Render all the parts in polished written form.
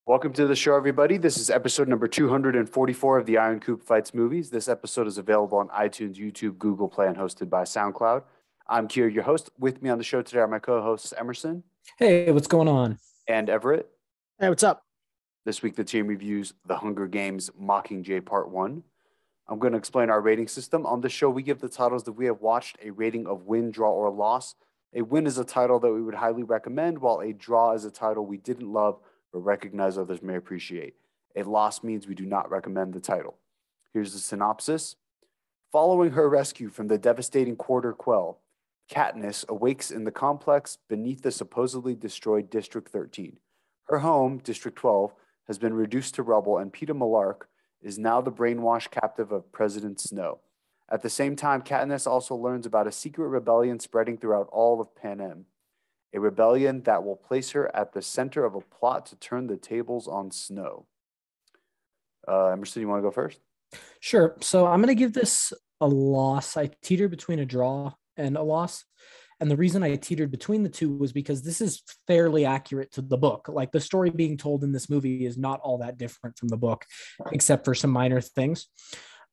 Welcome to the show, everybody. This is episode number 244 of the Iron Coop Fights Movies. This episode is available on iTunes, YouTube, Google Play, and hosted by SoundCloud. I'm Kier, your host. With me on the show today are my co-hosts Emerson. Hey, what's going on? And Everett. Hey, what's up? This week, the team reviews The Hunger Games Mockingjay Part 1. I'm going to explain our rating system. On this show, we give the titles that we have watched a rating of win, draw, or loss. A win is a title that we would highly recommend, while a draw is a title we didn't love but recognize others may appreciate. A loss means we do not recommend the title. Here's the synopsis. Following her rescue from the devastating Quarter Quell, Katniss awakes in the complex beneath the supposedly destroyed District 13. Her home, District 12, has been reduced to rubble, and Peeta Mellark is now the brainwashed captive of President Snow. At the same time, Katniss also learns about a secret rebellion spreading throughout all of Panem. A rebellion that will place her at the center of a plot to turn the tables on Snow. Emerson, you want to go first? Sure. So I'm going to give this a loss. I teetered between a draw and a loss. And the reason I teetered between the two was because this is fairly accurate to the book. Like, the story being told in this movie is not all that different from the book, except for some minor things.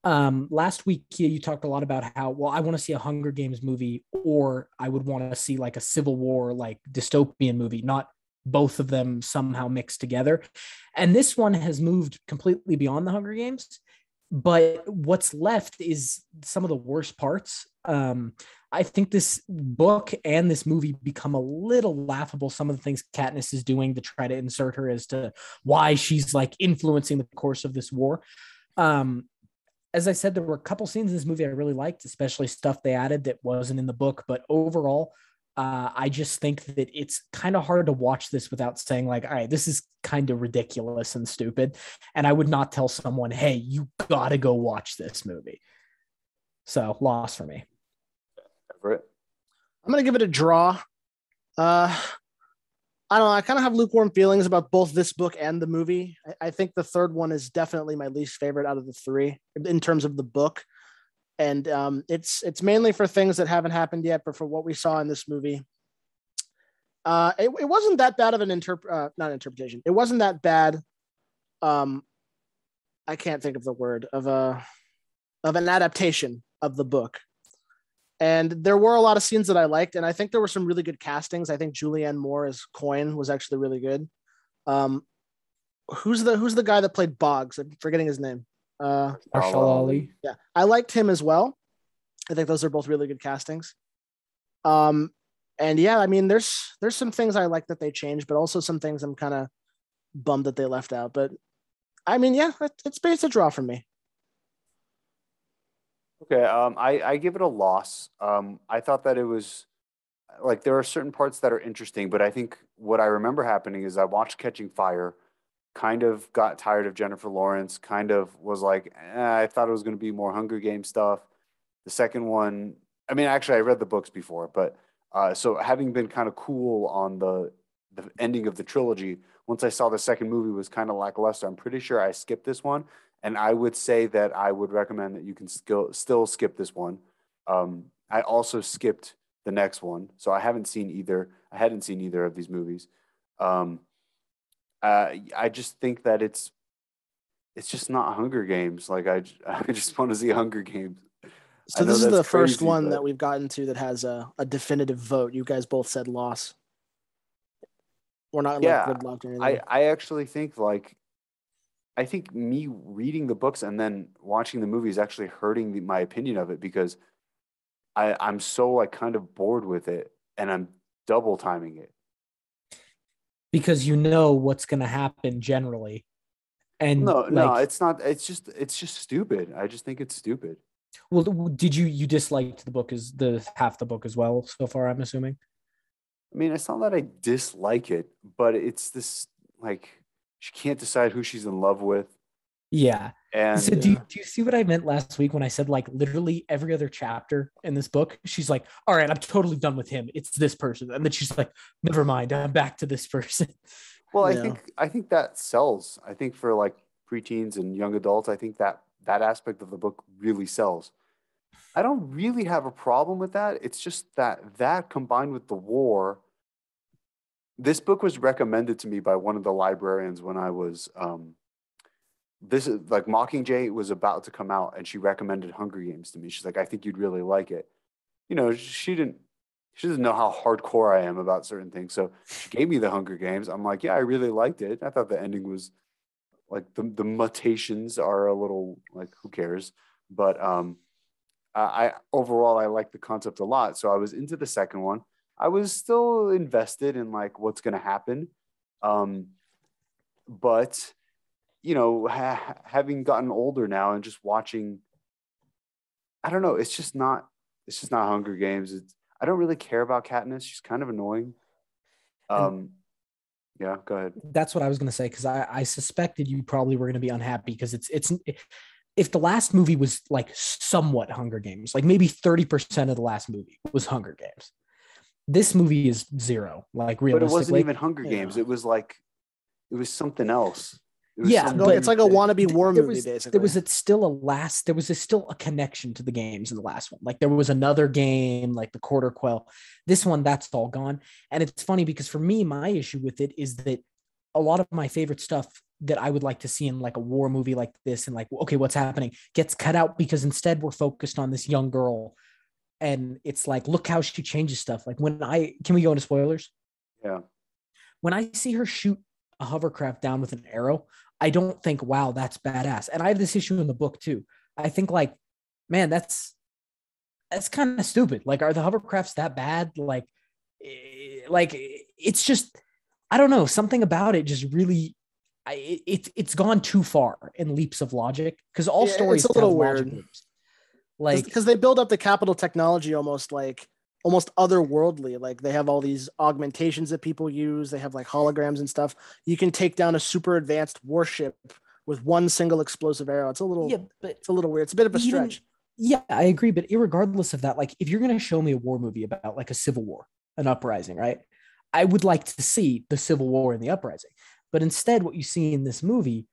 Last week, you talked a lot about how, well, I want to see a Hunger Games movie, or I would want to see like a Civil War, like dystopian movie, not both of them somehow mixed together. And this one has moved completely beyond the Hunger Games, but what's left is some of the worst parts. I think this book and this movie become a little laughable. Some of the things Katniss is doing to try to insert her as to why she's like influencing the course of this war. As I said, there were a couple scenes in this movie I really liked, especially stuff they added that wasn't in the book. But overall, I just think that it's kind of hard to watch this without saying like, all right, this is kind of ridiculous and stupid. And I would not tell someone, hey, you got to go watch this movie. So loss for me. Everett? I'm going to give it a draw. I don't know. I kind of have lukewarm feelings about both this book and the movie. I think the third one is definitely my least favorite out of the three in terms of the book. And it's mainly for things that haven't happened yet, but for what we saw in this movie. It wasn't that bad of an not interpretation. It wasn't that bad. I can't think of the word of an adaptation of the book. And there were a lot of scenes that I liked, and I think there were some really good castings. I think Julianne Moore as Coin was actually really good. Who's the guy that played Boggs? I'm forgetting his name. Marshall Ali. Yeah, I liked him as well. I think those are both really good castings. And yeah, I mean, there's some things I like that they changed, but also some things I'm kind of bummed that they left out. But I mean, yeah, it's based a draw for me. Okay, I give it a loss. I thought that it was like there are certain parts that are interesting, but I think what I remember happening is I watched Catching Fire, kind of got tired of Jennifer Lawrence, kind of was like, I thought it was going to be more Hunger Games stuff. The second one, I mean, actually, I read the books before, but so having been kind of cool on the ending of the trilogy, once I saw the second movie was kind of lackluster, I'm pretty sure I skipped this one. And I would say that I would recommend that you can still skip this one. I also skipped the next one, so I hadn't seen either of these movies. I just think that it's just not Hunger Games. Like I just want to see Hunger Games. So this is the first one that we've gotten to that has a definitive vote. You guys both said loss. We're not like gridlocked or anything. I actually think I think me reading the books and then watching the movie is actually hurting my opinion of it because I'm so like kind of bored with it and I'm double timing it. Because you know what's going to happen generally. And no, it's not. It's just stupid. I just think it's stupid. Well, did you disliked the book as the half the book as well so far, I'm assuming? I mean, it's not that I dislike it, but it's this like she can't decide who she's in love with. Yeah. And so do you see what I meant last week when I said like literally every other chapter in this book, she's like, all right, I'm totally done with him. It's this person. And then she's like, never mind, I'm back to this person. Well, I think that sells. I think for like preteens and young adults, I think that aspect of the book really sells. I don't really have a problem with that. It's just that combined with the war This book was recommended to me by one of the librarians when I was this is like Mockingjay was about to come out and she recommended Hunger Games to me. She's like, I think you'd really like it. You know, she doesn't know how hardcore I am about certain things. So she gave me the Hunger Games. I'm like, yeah, I really liked it. I thought the ending was like the mutations are a little like, who cares? But I overall I like the concept a lot. So I was into the second one. I was still invested in like what's going to happen. But you know, having gotten older now and just watching, I don't know, it's just not Hunger Games. I don't really care about Katniss. She's kind of annoying. Yeah, go ahead. That's what I was going to say, because I suspected you probably were going to be unhappy because it's if the last movie was like somewhat Hunger Games, like maybe 30% of the last movie was Hunger Games. This movie is zero, like realistically. But it wasn't even Hunger Games. It was something else. It's like a wannabe war movie, basically. There was still a connection to the games in the last one. Like there was another game, like the Quarter Quell. This one, that's all gone. And it's funny because for me, my issue with it is that a lot of my favorite stuff that I would like to see in like a war movie like this and like, okay, what's happening gets cut out because instead we're focused on this young girl. And it's like, look how she changes stuff. Like can we go into spoilers? Yeah. When I see her shoot a hovercraft down with an arrow, I don't think, wow, that's badass. And I have this issue in the book too. I think like, man, that's kind of stupid. Like, are the hovercrafts that bad? Like it's just, I don't know, something about it just really, it's gone too far in leaps of logic, because all stories it's a little weird. Like, because they build up the capital technology almost otherworldly. Like they have all these augmentations that people use. They have like holograms and stuff. You can take down a super advanced warship with one single explosive arrow. It's a little weird. It's a bit of a stretch. Yeah, I agree. But irregardless of that, like if you're going to show me a war movie about like a civil war, an uprising, right? I would like to see the Civil War and the uprising. But instead, what you see in this movie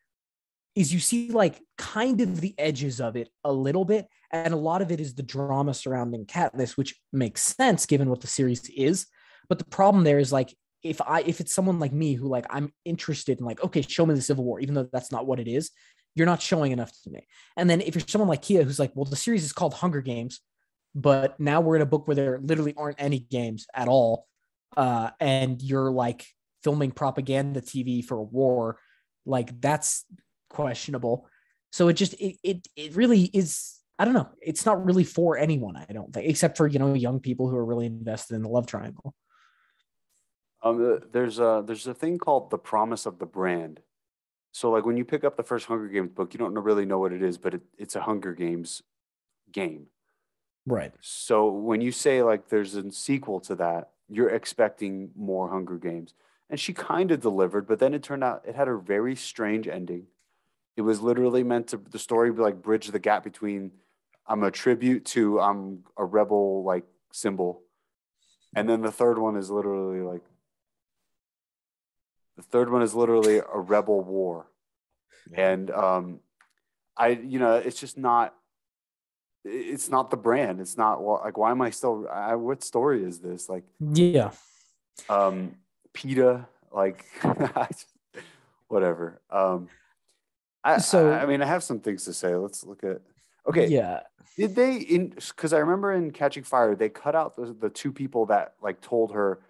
is you see like kind of the edges of it a little bit. And a lot of it is the drama surrounding Katniss, which makes sense given what the series is. But the problem there is like, if it's someone like me who like, I'm interested in like, okay, show me the Civil War, even though that's not what it is, you're not showing enough to me. And then if you're someone like Kia, who's like, well, the series is called Hunger Games, but now we're in a book where there literally aren't any games at all. And you're like filming propaganda TV for a war, like that's questionable. So it really is, I don't know, it's not really for anyone, I don't think, except for, you know, young people who are really invested in the love triangle. There's a thing called the promise of the brand. So like when you pick up the first Hunger Games book, you don't really know what it is, but it's a Hunger Games game. Right. So when you say like there's a sequel to that, you're expecting more Hunger Games. And she kind of delivered, but then it turned out it had a very strange ending. It was literally meant to, the story like bridge the gap between I'm a tribute to I'm a rebel like symbol. And then the third one is literally a rebel war. And it's just not, it's not the brand. It's not like, why am I still, what story is this? Like, yeah. Peta, like, whatever. I mean, I have some things to say. Let's look at, okay. Yeah. Did they, because I remember in Catching Fire, they cut out the two people that like told her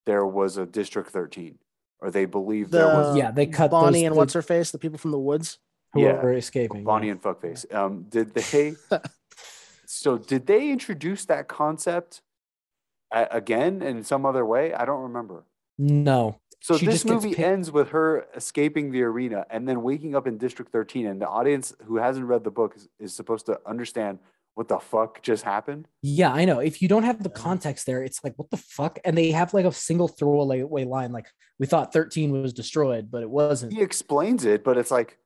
there was a District 13, or they believed there was. Yeah, they cut Bonnie and what's her face, the people from the woods who were escaping. Bonnie and Fuckface. Did they introduce that concept again in some other way? I don't remember. No. So this movie ends with her escaping the arena and then waking up in District 13, and the audience who hasn't read the book is supposed to understand what the fuck just happened. Yeah, I know. If you don't have the context there, it's like, what the fuck? And they have like a single throwaway line, like, we thought 13 was destroyed, but it wasn't. He explains it, but it's like,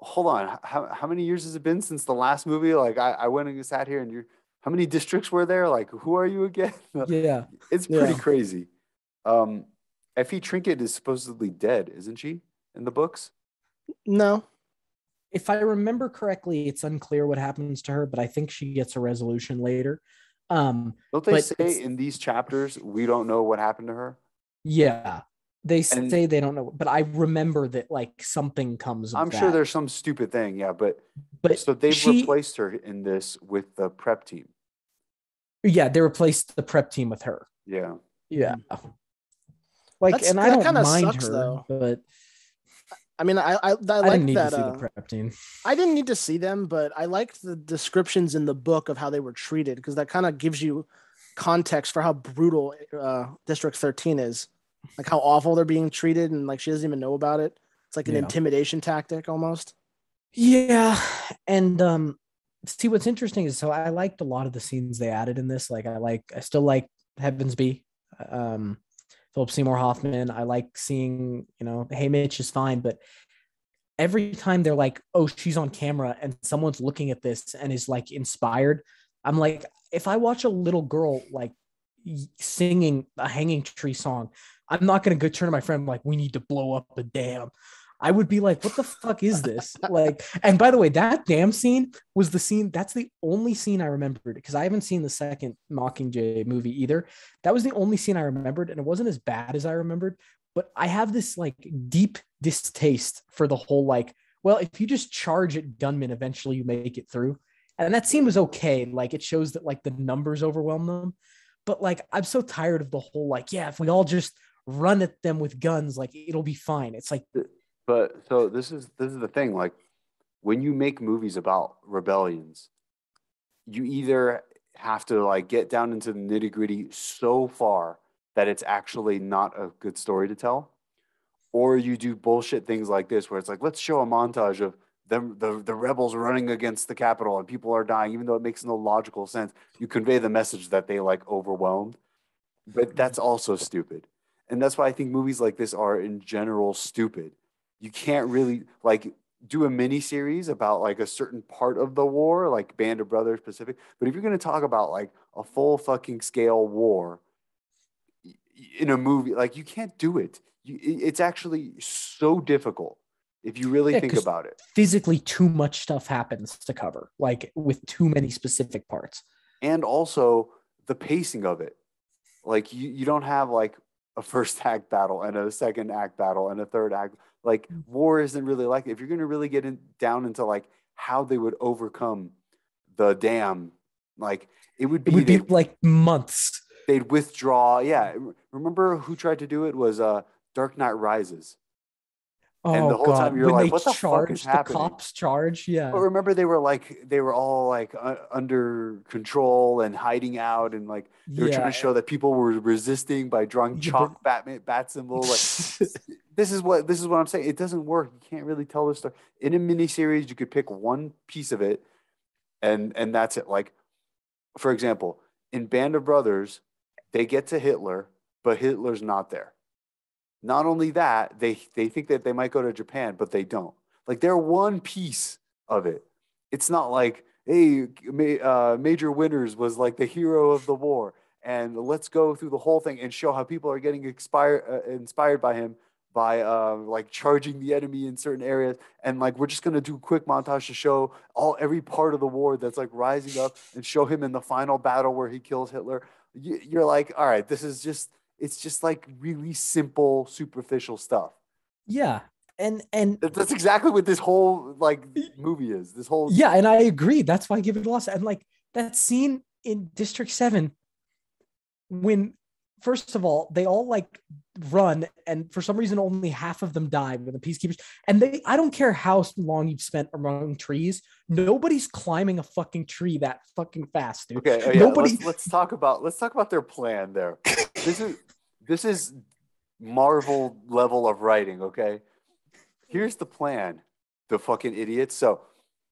hold on, how many years has it been since the last movie? Like, I went and sat here, and how many districts were there? Like, who are you again? Yeah. It's pretty crazy. Effie Trinket is supposedly dead, isn't she, in the books? No. If I remember correctly, it's unclear what happens to her, but I think she gets a resolution later. Don't they say in these chapters, we don't know what happened to her? Yeah. They And say they don't know, but I remember that like something comes of I'm sure that. there's some stupid thing, yeah, but But so they've she, replaced her in this with the prep team. yeah, they replaced the prep team with her. Yeah. Yeah. Like, and I That don't kind of mind sucks her, though. but I mean, I I didn't like need to that. see the prep team. I didn't need to see them, but I liked the descriptions in the book of how they were treated because that kind of gives you context for how brutal District 13 is, like how awful they're being treated, and like she doesn't even know about it. It's like an Yeah. intimidation tactic almost. Yeah. And see what's interesting is so I liked a lot of the scenes they added in this. Like I still like Heavensby. Um Philip Seymour Hoffman. I like seeing, hey Mitch is fine, but every time they're like, oh, she's on camera and someone's looking at this and is like inspired, I'm like, if I watch a little girl like singing a Hanging Tree song, I'm not going to go turn to my friend like, we need to blow up a dam. I would be like, what the fuck is this? Like, and by the way, that dam scene was the scene. That's the only scene I remembered because I haven't seen the second Mockingjay movie either. That was the only scene I remembered, and it wasn't as bad as I remembered. But I have this like deep distaste for the whole like, well, if you just charge at gunmen, eventually you make it through. And that scene was okay. Like it shows that like the numbers overwhelm them. But like I'm so tired of the whole like, yeah, if we all just run at them with guns, like it'll be fine. It's like, But so this is the thing, like when you make movies about rebellions, you either have to like get down into the nitty-gritty so far that it's actually not a good story to tell, or you do bullshit things like this where it's like, let's show a montage of them the rebels running against the Capitol and people are dying, even though it makes no logical sense. You convey the message that they like overwhelmed, but that's also stupid. And that's why I think movies like this are in general stupid. You can't really like do a mini series about like a certain part of the war, like Band of Brothers Pacific. But if you're going to talk about like a full fucking scale war in a movie, like you can't do it. It's actually so difficult if you really yeah, think because about it. physically too much stuff happens to cover, like with too many specific parts. And also the pacing of it. Like you don't have like a first act battle and a second act battle and a third act. Like war isn't really like if you're going to really get down into like how they would overcome the dam, like it would It be would be like months. they'd withdraw. Yeah, remember who tried to do it was Dark Knight Rises, and Oh the whole time God, you're when like, they what the fuck is charge, the happening? cops charge. But Yeah, remember, they were all like under control and hiding out, and like they were trying to yeah, show that people were resisting by drawing yeah, but chalk bat symbol. Like this is what I'm saying. It doesn't work. You can't really tell this story in a miniseries. You could pick one piece of it, and that's it. Like for example, in Band of Brothers, they get to Hitler, but Hitler's not there. Not only that, they think that they might go to Japan, but they don't. Like they're one piece of it. It's not like, hey, Major Winters was like the hero of the war, and let's go through the whole thing and show how people are getting inspired by him by like charging the enemy in certain areas, and like we're just gonna do a quick montage to show every part of the war that's like rising up and show him in the final battle where he kills Hitler. You're like, all right, this is just it's just like really simple, superficial stuff. yeah, and That's exactly what this whole like movie is. This whole yeah, and I agree. That's why I give it a loss. And like that scene in District 7 when first of all they all like run and for some reason only half of them die with the peacekeepers and they I don't care how long you've spent among trees, nobody's climbing a fucking tree that fucking fast, dude. okay. Oh yeah, Nobody. let's talk about their plan there. This is this is Marvel level of writing. Okay, here's the plan. The fucking idiots. So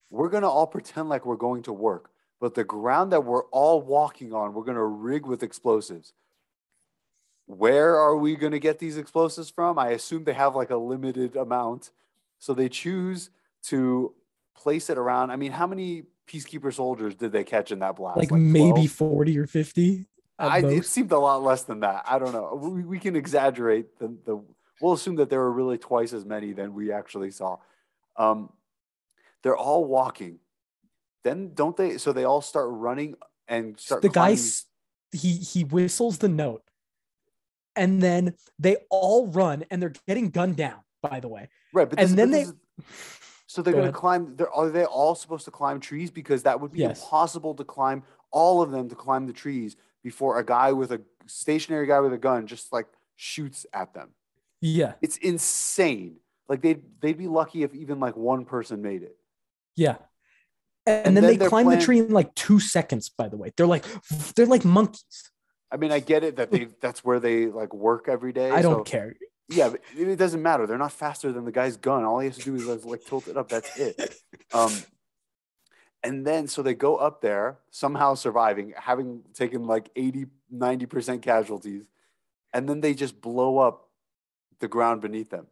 we're gonna all pretend like we're going to work, but the ground that we're all walking on, we're gonna rig with explosives. Where are we going to get these explosives from? I assume they have like a limited amount. So they choose to place it around. I mean, how many peacekeeper soldiers did they catch in that blast? Like Like maybe 12? 40 or 50 at It most. seemed a lot less than that. I don't know. We can exaggerate we'll assume that there were really twice as many than we actually saw. Um, they're all walking. Then don't they? So they all start running and start The guy climbing. he whistles the note and then they all run, and they're getting gunned down, by the way. Right, but so they're going to climb. Are they all supposed to climb trees? Because that would be impossible to climb, all of them to climb the trees before a stationary guy with a gun just like shoots at them. Yeah. It's insane. Like they'd be lucky if even like one person made it. Yeah. And then they climb the tree in like 2 seconds, by the way. They're like monkeys. I mean, I get it that that's where they like work every day. I don't care. Yeah, but it doesn't matter. They're not faster than the guy's gun. All he has to do is like tilt it up. That's it. And then so they go up there, somehow surviving, having taken like 80, 90% casualties. And then they just blow up the ground beneath them.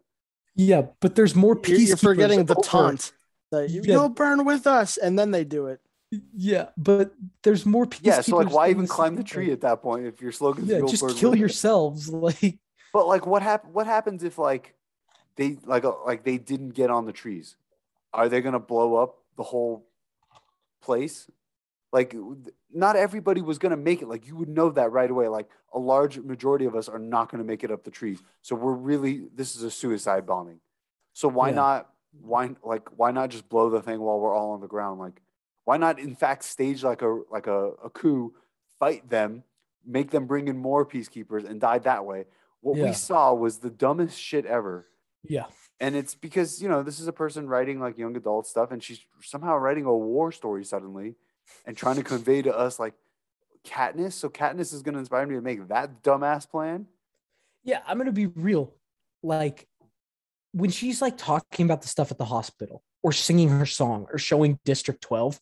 Yeah, but there's more peacekeepers. You're forgetting the taunt. You'll burn with us, and then they do it. Yeah, but there's more peacekeepers. Yeah, so like, why even climb the tree at that point if your slogan is just kill yourselves? Like, but like, what happens if like they they didn't get on the trees? Are they gonna blow up the whole place? Like, not everybody was gonna make it. Like, you would know that right away. Like, a large majority of us are not gonna make it up the trees. So this is a suicide bombing. So why not just blow the thing while we're all on the ground? Like, why not in fact stage like a coup, fight them, make them bring in more peacekeepers and die that way? What we saw was the dumbest shit ever. Yeah. And it's because, this is a person writing like young adult stuff, and she's somehow writing a war story suddenly and trying to convey to us like Katniss. So Katniss is going to inspire me to make that dumbass plan. Yeah, I'm going to be real. Like, when she's like talking about the stuff at the hospital or singing her song or showing District 12,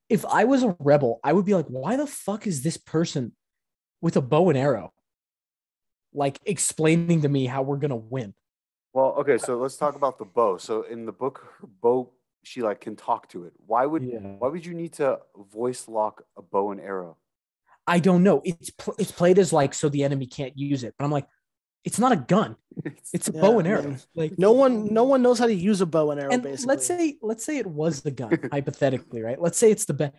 if I was a rebel, I would be like, why the fuck is this person with a bow and arrow like explaining to me how we're going to win? Well, okay, so let's talk about the bow. So in the book, her bow, she like can talk to it. Why would you need to voice lock a bow and arrow? I don't know. It's played as like so the enemy can't use it, but I'm like, it's not a gun. It's a bow and arrow. Man. Like no one knows how to use a bow and arrow. And basically, let's say it was the gun, hypothetically, right? Let's say it's the best.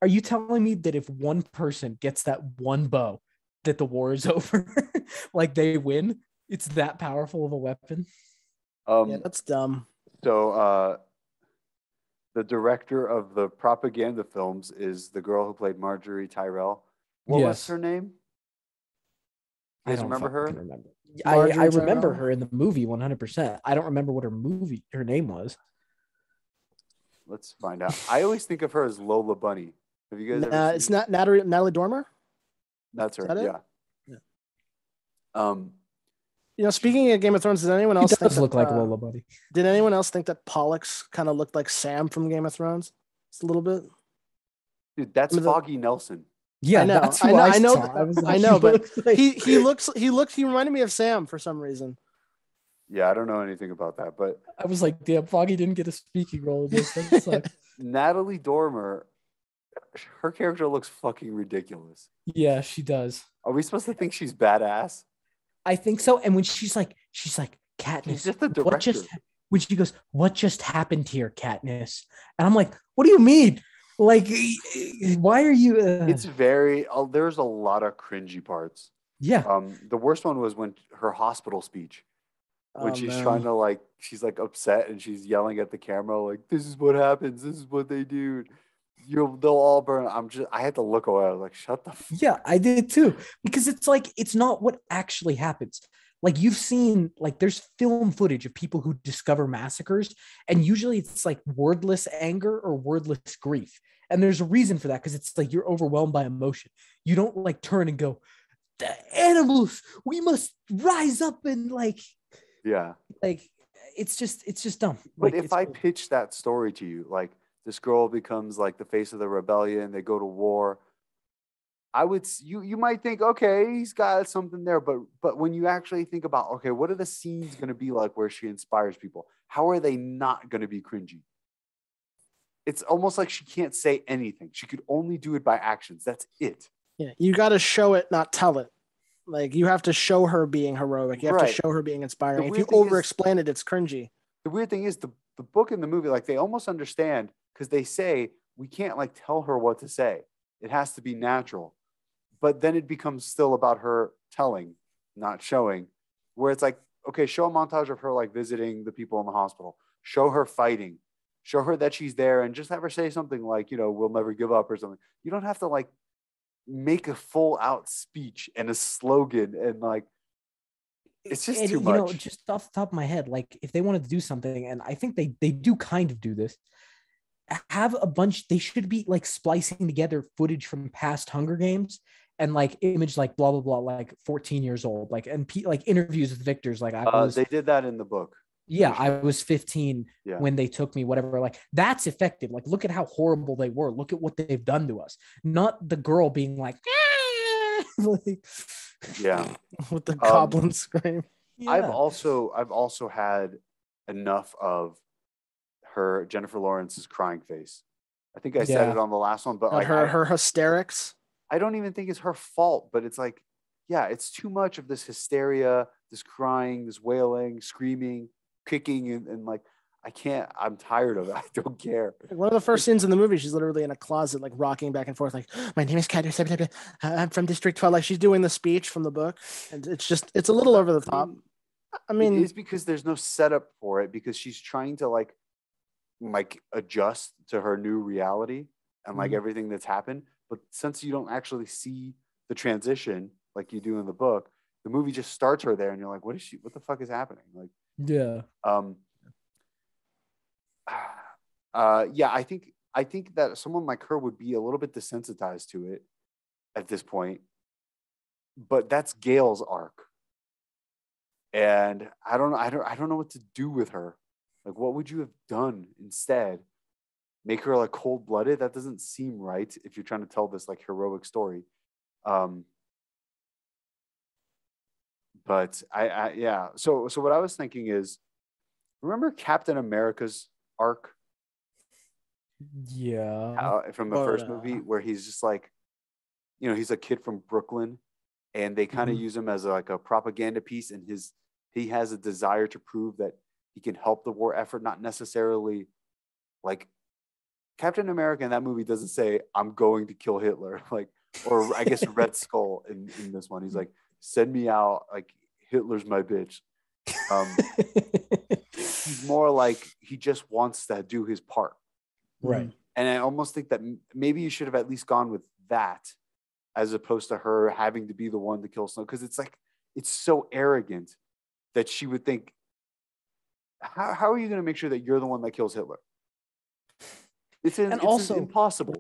Are you telling me that if one person gets that one bow, that the war is over? Like they win? It's that powerful of a weapon? Yeah, that's dumb. So the director of the propaganda films is the girl who played Marjorie Tyrell. What was her name? You guys remember her? I remember her in the movie 100%. I don't remember what her name was. Let's find out. I always think of her as Lola Bunny. Have you guys ever seen it's not Natalie Dormer? That's her. Yeah. Speaking of Game of Thrones, did anyone else think look like Lola Bunny? Did anyone else think that Pollux kind of looked like Sam from Game of Thrones? Just a little bit. Dude, that's Foggy Nelson. Yeah, I know, but he reminded me of Sam for some reason. Yeah, I don't know anything about that, but I was like, damn, Foggy didn't get a speaking role in this. That sucks. Natalie Dormer, her character looks fucking ridiculous. Yeah, she does. Are we supposed to think she's badass? I think so. And when she's like, Katniss, she's just the director. When she goes, what just happened here, Katniss? And I'm like, what do you mean? Like, why are you? It's very. There's a lot of cringy parts. Yeah. The worst one was when her hospital speech, when she's trying to she's like upset and she's yelling at the camera like, "This is what happens. This is what they do. They'll all burn." I had to look away. I was like, "Shut the." Yeah, I did too, because it's like it's not what actually happens. Like you've seen, like there's film footage of people who discover massacres, and usually it's like wordless anger or wordless grief. And there's a reason for that, because it's like you're overwhelmed by emotion. You don't like turn and go, "The animals, we must rise up," and like it's just dumb. But if I pitch that story to you, like this girl becomes like the face of the rebellion, they go to war, you might think, okay, he's got something there, but when you actually think about, okay, what are the scenes going to be like where she inspires people? How are they not going to be cringy? It's almost like she can't say anything. She could only do it by actions. That's it. Yeah, you got to show it, not tell it. Like you have to show her being heroic. You have to show her being inspiring. If you over-explain it, it's cringy. The weird thing is the book and the movie, like they almost understand, because they say we can't like tell her what to say. It has to be natural. But then it becomes still about her telling. not showing, where it's like, okay, show a montage of her like visiting the people in the hospital, show her fighting, show her that she's there, and just have her say something like, we'll never give up or something. You don't have to like make a full out speech and a slogan and like, it's just too much. Just off the top of my head, like if they wanted to do something, and I think they do kind of do this, have a bunch, they should be like splicing together footage from past Hunger Games and like image like blah blah blah, like 14 years old, like like interviews with victors, like they did that in the book. Yeah, sure. I was 15 when they took me, whatever. Like that's effective. Like look at how horrible they were. Look at what they've done to us. Not the girl being like, like with the goblin scream. Yeah. I've also had enough of her, Jennifer Lawrence's crying face. I think I said it on the last one, but like her hysterics. I don't even think it's her fault, but it's like, it's too much of this hysteria, this crying, this wailing, screaming, kicking, and like, I'm tired of it. I don't care. One of the first scenes in the movie, she's literally in a closet, like rocking back and forth, like, my name is Katniss, I'm from District 12. Like she's doing the speech from the book. And it's a little over the top. I mean, it's because there's no setup for it, because she's trying to like adjust to her new reality and like everything that's happened. But since you don't actually see the transition like you do in the book, the movie just starts her there and you're like, what the fuck is happening? Like, I think that someone like her would be a little bit desensitized to it at this point, but that's Gail's arc. And I don't know what to do with her. Like, what would you have done instead? Make her like cold-blooded? That doesn't seem right if you're trying to tell this like heroic story. But So what I was thinking is, remember Captain America's arc? Yeah. From the first movie, where he's just like, he's a kid from Brooklyn, and they kind of use him as like a propaganda piece, and he has a desire to prove that he can help the war effort, not necessarily like Captain America in that movie doesn't say, I'm going to kill Hitler, like, or I guess Red Skull in this one. He's like, send me out, like Hitler's my bitch. He's more like he just wants to do his part. Right. And I almost think that maybe you should have at least gone with that as opposed to her having to be the one to kill Snow. Because it's like, it's so arrogant that she would think, how are you going to make sure that you're the one that kills Hitler? It's impossible.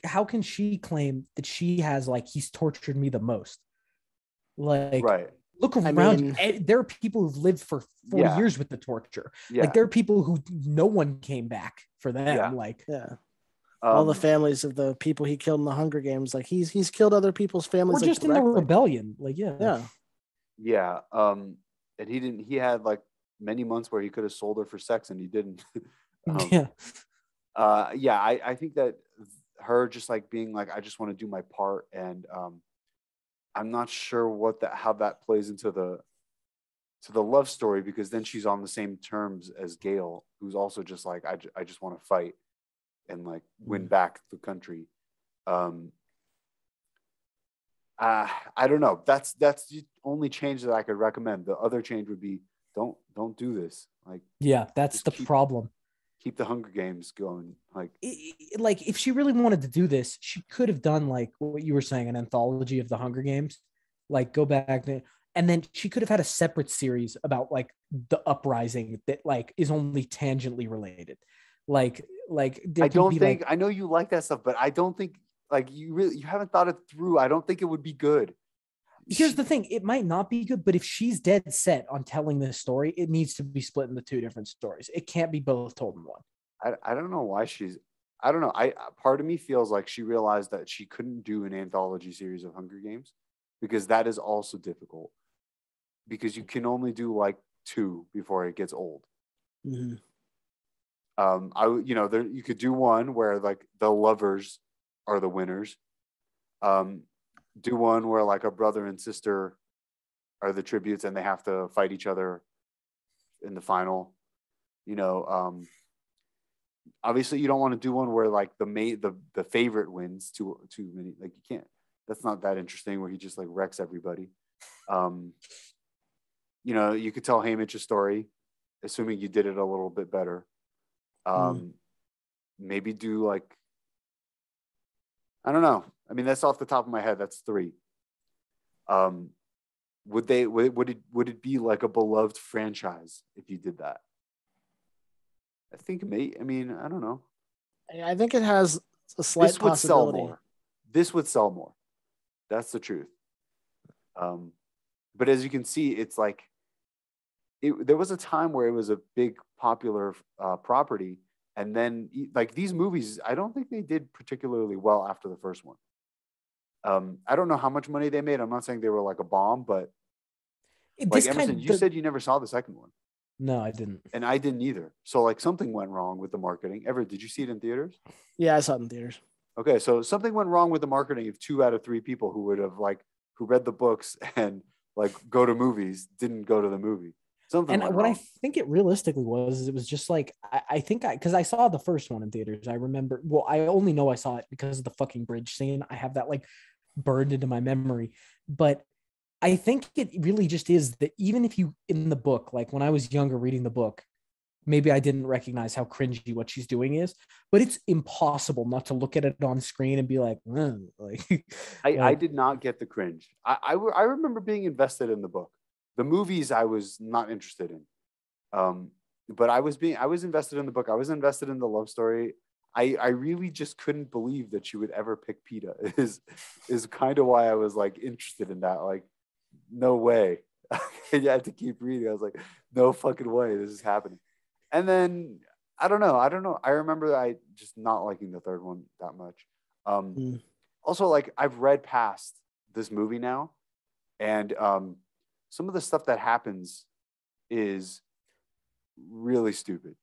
How can she claim that she has like, he's tortured me the most? Like, right. Look around. There are people who've lived for 4 years with the torture. Like there are people who no one came back for them. All the families of the people he killed in the Hunger Games. Like he's killed other people's families. Or just in the rebellion. Like and he had like many months where he could have sold her for sex and he didn't. I think that her just like being like, I just want to do my part, and I'm not sure how that plays into the love story, because then she's on the same terms as Gale, who's also just like, I just want to fight and like win back the country. I don't know. That's the only change that I could recommend. The other change would be don't do this. Like, that's the problem. Keep the Hunger Games going. Like if she really wanted to do this, she could have done like what you were saying, an anthology of the Hunger Games. Like go back there, and then she could have had a separate series about like the uprising that like is only tangentially related. Like I don't think, I know you like that stuff, but I don't think like you haven't thought it through. I don't think it would be good. Here's the thing, it might not be good, but if she's dead set on telling this story, it needs to be split into two different stories. It can't be both told in one. I don't know why I don't know. Part of me feels like she realized that she couldn't do an anthology series of Hunger Games, because that is also difficult, because you can only do like 2 before it gets old. Mm-hmm. You could do one where like the lovers are the winners. Do one where like a brother and sister are the tributes and they have to fight each other in the final. Obviously you don't want to do one where like the favorite wins too many. Like you can't. That's not that interesting, where he just like wrecks everybody. You know, you could tell Haymitch's story, assuming you did it a little bit better. Maybe do like, I don't know. I mean, that's off the top of my head. That's 3. Would it be like a beloved franchise if you did that? I think I mean, I don't know. I think it has a slight This would possibility. sell more. This would sell more. That's the truth. But as you can see, it's like there was a time where it was a big popular property, and then like these movies, I don't think they did particularly well after the first one. I don't know how much money they made. I'm not saying they were like a bomb, but like Emerson, you said you never saw the second one. No, I didn't. And I didn't either. So like something went wrong with the marketing. Everett, did you see it in theaters? Yeah, I saw it in theaters. Okay, so something went wrong with the marketing if 2 out of 3 people who would have who read the books and go to movies didn't go to the movie. Something went wrong. I think it realistically was, it was just like, I think because I saw the first one in theaters. I remember, well, I only know I saw it because of the fucking bridge scene. I have that burned into my memory. But I think it really just is that even if you, in the book, like when I was younger reading the book, maybe I didn't recognize how cringy what she's doing is, but it's impossible not to look at it on screen and be like, I did not get the cringe. I remember being invested in the book. The movies I was not interested in. But I was invested in the book. I was invested in the love story. I really just couldn't believe that she would ever pick Peta is kind of why I was interested in that. No way. You had to keep reading. I was like, no fucking way this is happening. And then I don't know. I remember I just not liking the third one that much. Also, I've read past this movie now, and some of the stuff that happens is really stupid.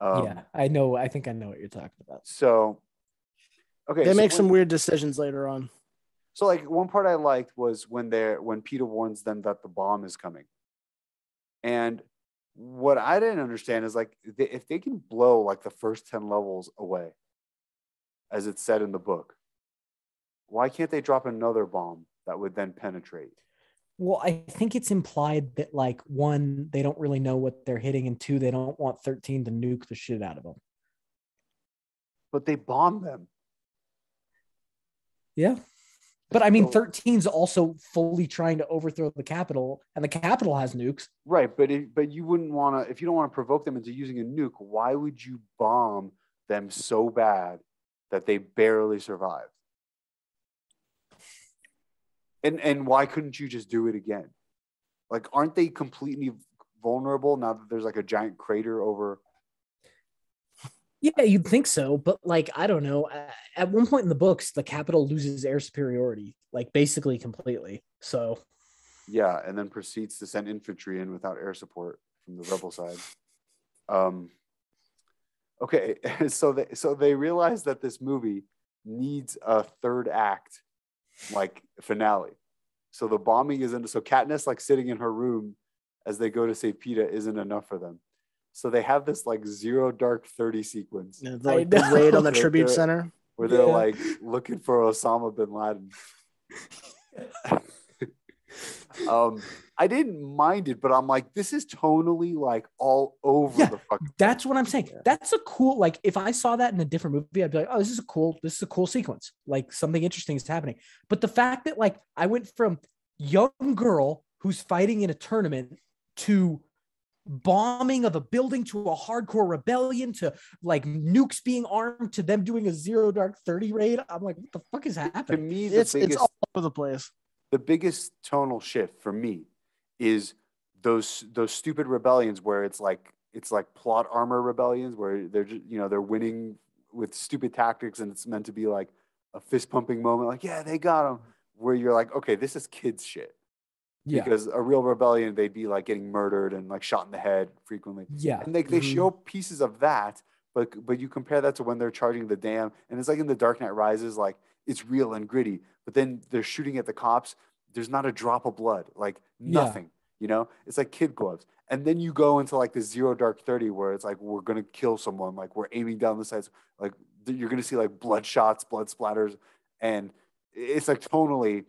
Yeah, I know. I think I know what you're talking about. So, okay. They make some weird decisions later on. So, one part I liked was when Peta warns them that the bomb is coming. And what I didn't understand is if they can blow the first 10 levels away, as it's said in the book, why can't they drop another bomb that would then penetrate? Well, I think it's implied that 1, they don't really know what they're hitting, and 2, they don't want 13 to nuke the shit out of them. But they bomb them. Yeah. But I mean, 13's also fully trying to overthrow the Capitol, and the Capitol has nukes. Right, but you wouldn't want to, if you don't want to provoke them into using a nuke, why would you bomb them so bad that they barely survive? And why couldn't you just do it again? Aren't they completely vulnerable now that there's a giant crater over? Yeah, you'd think so, but I don't know. At one point in the books, the Capitol loses air superiority, basically completely. So, yeah, and then proceeds to send infantry in without air support from the rebel side. Okay, so they realize that this movie needs a third act, finale. So the bombing isn't. So Katniss sitting in her room as they go to save Peta isn't enough for them. So they have this 0 Dark 30 sequence. Yeah, the raid on the tribute center. Where they're looking for Osama bin Laden. I didn't mind it, but I'm this is tonally all over the fucking. That's what I'm saying. Yeah. That's a cool, if I saw that in a different movie, I'd be like, oh, this is a cool sequence. Something interesting is happening. But the fact that I went from young girl who's fighting in a tournament to bombing of a building to a hardcore rebellion to nukes being armed to them doing a 0 Dark 30 raid. I'm like, what the fuck is happening? To me, it's all over the place. The biggest tonal shift for me is those stupid rebellions where it's plot armor rebellions where they're just, they're winning with stupid tactics and it's meant to be a fist pumping moment. Yeah, they got them. Where you're okay, this is kids shit. Yeah. Because a real rebellion, they'd be getting murdered and shot in the head frequently. Yeah. And they show pieces of that, but you compare that to when they're charging the dam, and it's in The Dark Knight Rises, it's real and gritty, but then they're shooting at the cops. There's not a drop of blood, nothing, it's kid gloves. And then you go into the 0 Dark 30 where it's we're going to kill someone. We're aiming down the sights. You're going to see blood shots, blood splatters. And it's tonally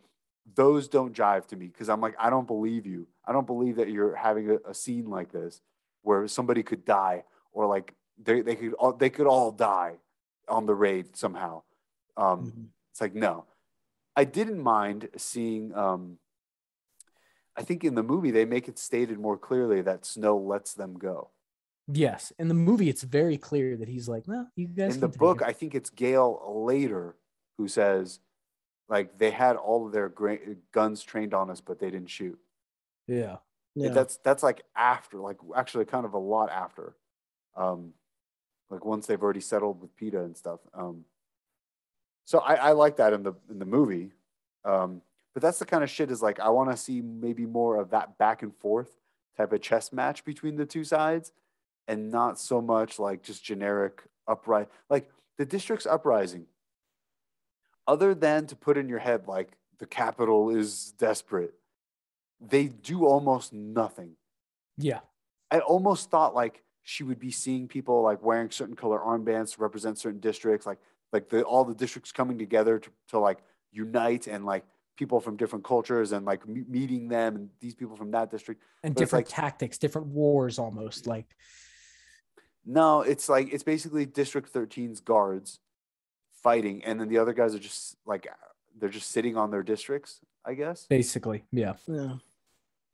those don't jive to me because I'm like, I don't believe you. I don't believe that you're having a scene like this where somebody could die or like they could all die on the raid somehow. It's like, no. I didn't mind seeing I think in the movie they make it stated more clearly that Snow lets them go. Yes, in the movie it's very clear that he's like, no, you guys. In the book, I think it's Gale later who says, like, they had all of their guns trained on us, but they didn't shoot. Yeah. That's like after, like actually kind of a lot after, like once they've already settled with Peta and stuff. So I like that in the movie. But that's the kind of shit is like, I want to see maybe more of that back and forth type of chess match between the two sides and not so much like just generic like the district's uprising. Other than to put in your head, like the capital is desperate, they do almost nothing. Yeah. I almost thought like she would be seeing people like wearing certain color armbands to represent certain districts, like all the districts coming together to like unite and like people from different cultures and like meeting them and these people from that district and but different like, tactics, different wars almost like. No, it's like it's basically District 13's guards fighting, and then the other guys are just like they're just sitting on their districts, I guess. Basically, yeah.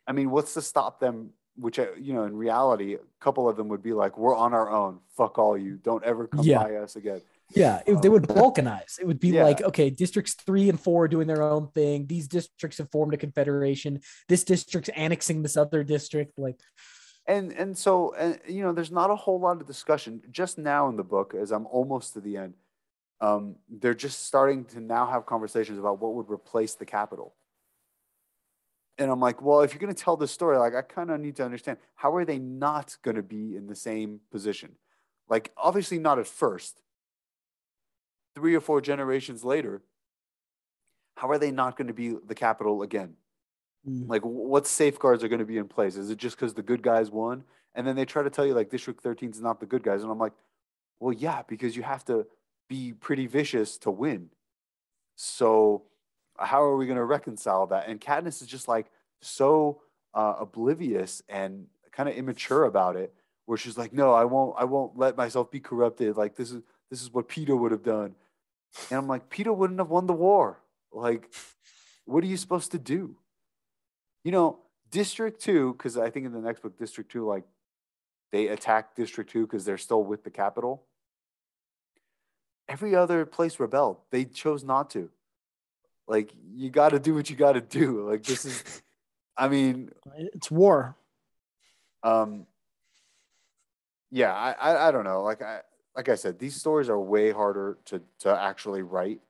I mean, what's to stop them? Which in reality, a couple of them would be like, "We're on our own. Fuck all you. Don't ever come by us again." Yeah, they would balkanize. It would be like, okay, districts 3 and 4 are doing their own thing. These districts have formed a confederation. This district's annexing this other district, like. And so there's not a whole lot of discussion just now in the book as I'm almost to the end. They're just starting to now have conversations about what would replace the capital. And I'm like, well, if you're going to tell this story, like I kind of need to understand how are they not going to be in the same position? Like obviously not at first. 3 or 4 generations later, how are they not going to be the capital again? Like what safeguards are going to be in place? Is it just because the good guys won? And then they try to tell you like District 13 is not the good guys. And I'm like, well, yeah, because you have to be pretty vicious to win. So how are we going to reconcile that? And Katniss is just like so oblivious and kind of immature about it, where she's like, no, I won't let myself be corrupted. Like this is what Peeta would have done. And I'm like, Peeta wouldn't have won the war. Like, what are you supposed to do? District 2, because I think in the next book, District 2, like, they attack District 2 because they're still with the capital. Every other place rebelled. They chose not to. Like, you got to do what you got to do. Like, this is, I mean. It's war. Yeah, I don't know. Like I said, these stories are way harder to actually write.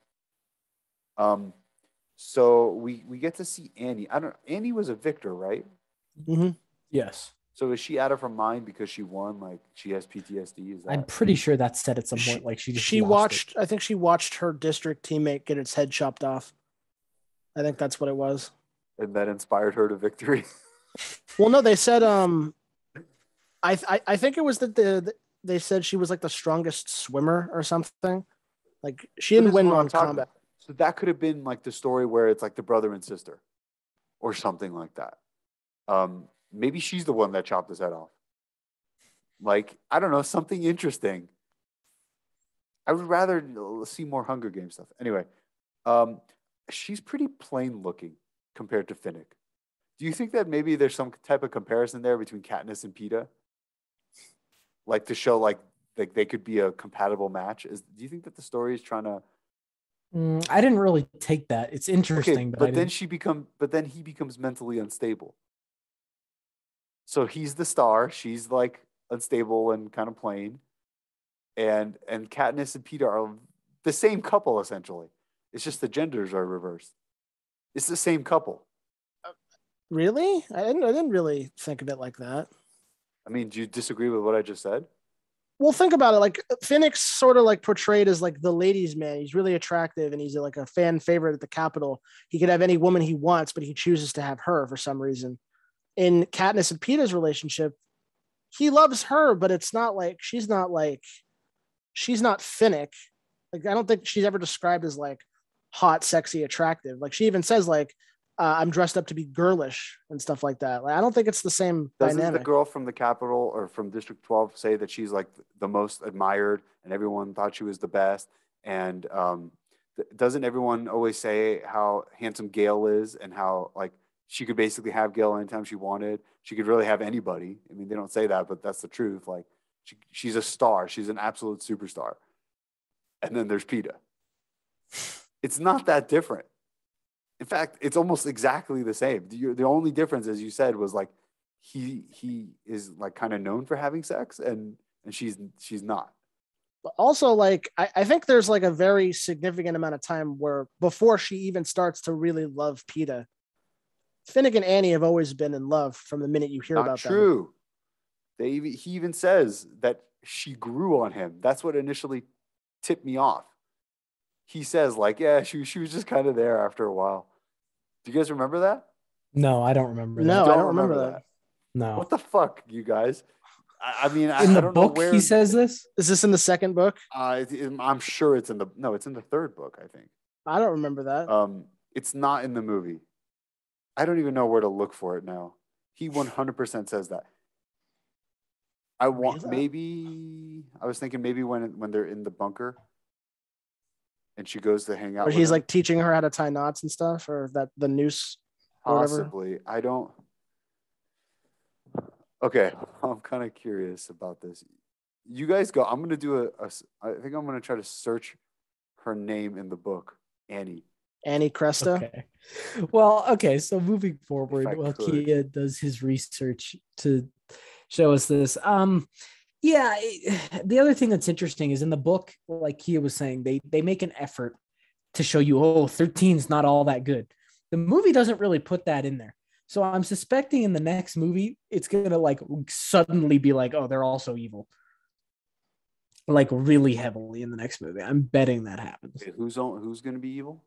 So we get to see Annie. Annie was a victor, right? Mm-hmm. Yes. So is she out of her mind because she won? Like she has PTSD? Is that? I'm pretty sure that's said at some point. Like she watched. I think she watched her district teammate get its head chopped off. I think that's what it was. And that inspired her to victory. Well, no, they said. I think it was that they said she was like the strongest swimmer or something. Like she didn't win on combat. So that could have been like the story where it's like the brother and sister or something like that. Maybe she's the one that chopped his head off. Like, I don't know, something interesting. I would rather see more Hunger Games stuff. Anyway, she's pretty plain looking compared to Finnick. Do you think that maybe there's some type of comparison there between Katniss and Peta? Like to show like they could be a compatible match? Do you think that the story is trying to? I didn't really take that. It's interesting, but then he becomes mentally unstable. So he's the star. She's like unstable and kind of plain. And Katniss and Peta are the same couple essentially. It's just the genders are reversed. It's the same couple. Really? I didn't really think of it like that. I mean, do you disagree with what I just said? Well, think about it. Like Finnick's sort of like portrayed as like the ladies' man. He's really attractive and he's like a fan favorite at the Capitol. He could have any woman he wants, but he chooses to have her for some reason. In Katniss and Peta's relationship, he loves her, but it's not like she's not Finnick. Like I don't think she's ever described as like hot, sexy, attractive. Like she even says like I'm dressed up to be girlish and stuff like that. Like, I don't think it's the same Doesn't dynamic. the girl from the Capitol or from District 12 say that she's like the most admired and everyone thought she was the best? And doesn't everyone always say how handsome Gail is and how like she could basically have Gail anytime she wanted? She could really have anybody. I mean, they don't say that, but that's the truth. Like she's a star. She's an absolute superstar. And then there's Peeta. It's not that different. In fact, it's almost exactly the same. The only difference, as you said, was like he is like kind of known for having sex, and she's not. But also, like, I think there's like a very significant amount of time where before she even starts to really love Peeta, Finnick and Annie have always been in love from the minute you hear Not about true. He even says that she grew on him. That's what initially tipped me off. He says, like, yeah, she was just kind of there after a while. Do you guys remember that? No, I don't remember No, that. I don't remember that. No. What the fuck, you guys? I mean, In the I don't know book, where he says this? Is this in the second book? I'm sure it's in the third book, I think. I don't remember that. It's not in the movie. I don't even know where to look for it now. He 100% says that. Maybe I was thinking maybe when they're in the bunker and she goes to hang out Or with he's him. like teaching her how to tie knots and stuff, or that the noose. Possibly. I don't. Okay, I'm kind of curious about this. You guys go. I'm gonna do I think I'm gonna try to search her name in the book, Annie. Annie Cresta. Okay. Well, okay. So moving forward, while could. Kia does his research to show us this, the other thing that's interesting is in the book, like Kia was saying, they make an effort to show you, 13 is not all that good. The movie doesn't really put that in there. So I'm suspecting in the next movie, it's going to like suddenly be like, oh, they're also evil. Like really heavily in the next movie. I'm betting that happens. Okay, who's going to be evil?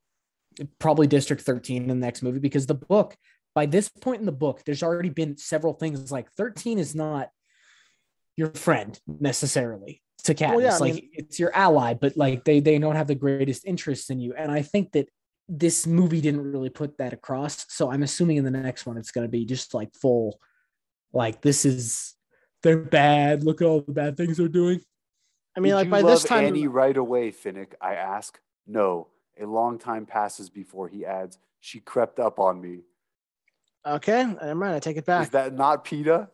Probably District 13 in the next movie, because the book, by this point in the book, there's already been several things like 13 is not your friend necessarily to Katniss. Well, yeah, like it's your ally, but like they don't have the greatest interest in you. And I think that this movie didn't really put that across. So I'm assuming in the next one, it's going to be just like full, like they're bad. Look at all the bad things they're doing. I mean, like by this time, Annie right away, Finnick, I ask. No, a long time passes before he adds, she crept up on me. Okay, never mind. I take it back. Is that not Peeta?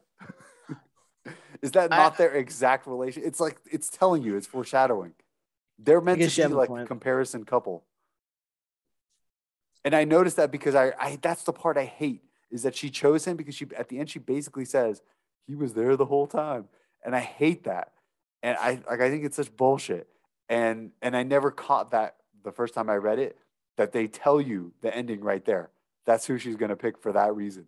Is that not their exact relation? It's like, it's telling you, it's foreshadowing. They're meant to be like a comparison couple. And I noticed that because I that's the part I hate, is that she chose him because she at the end she basically says he was there the whole time, and I hate that. And I think it's such bullshit. And I never caught that the first time I read it, that they tell you the ending right there. That's who she's gonna pick for that reason.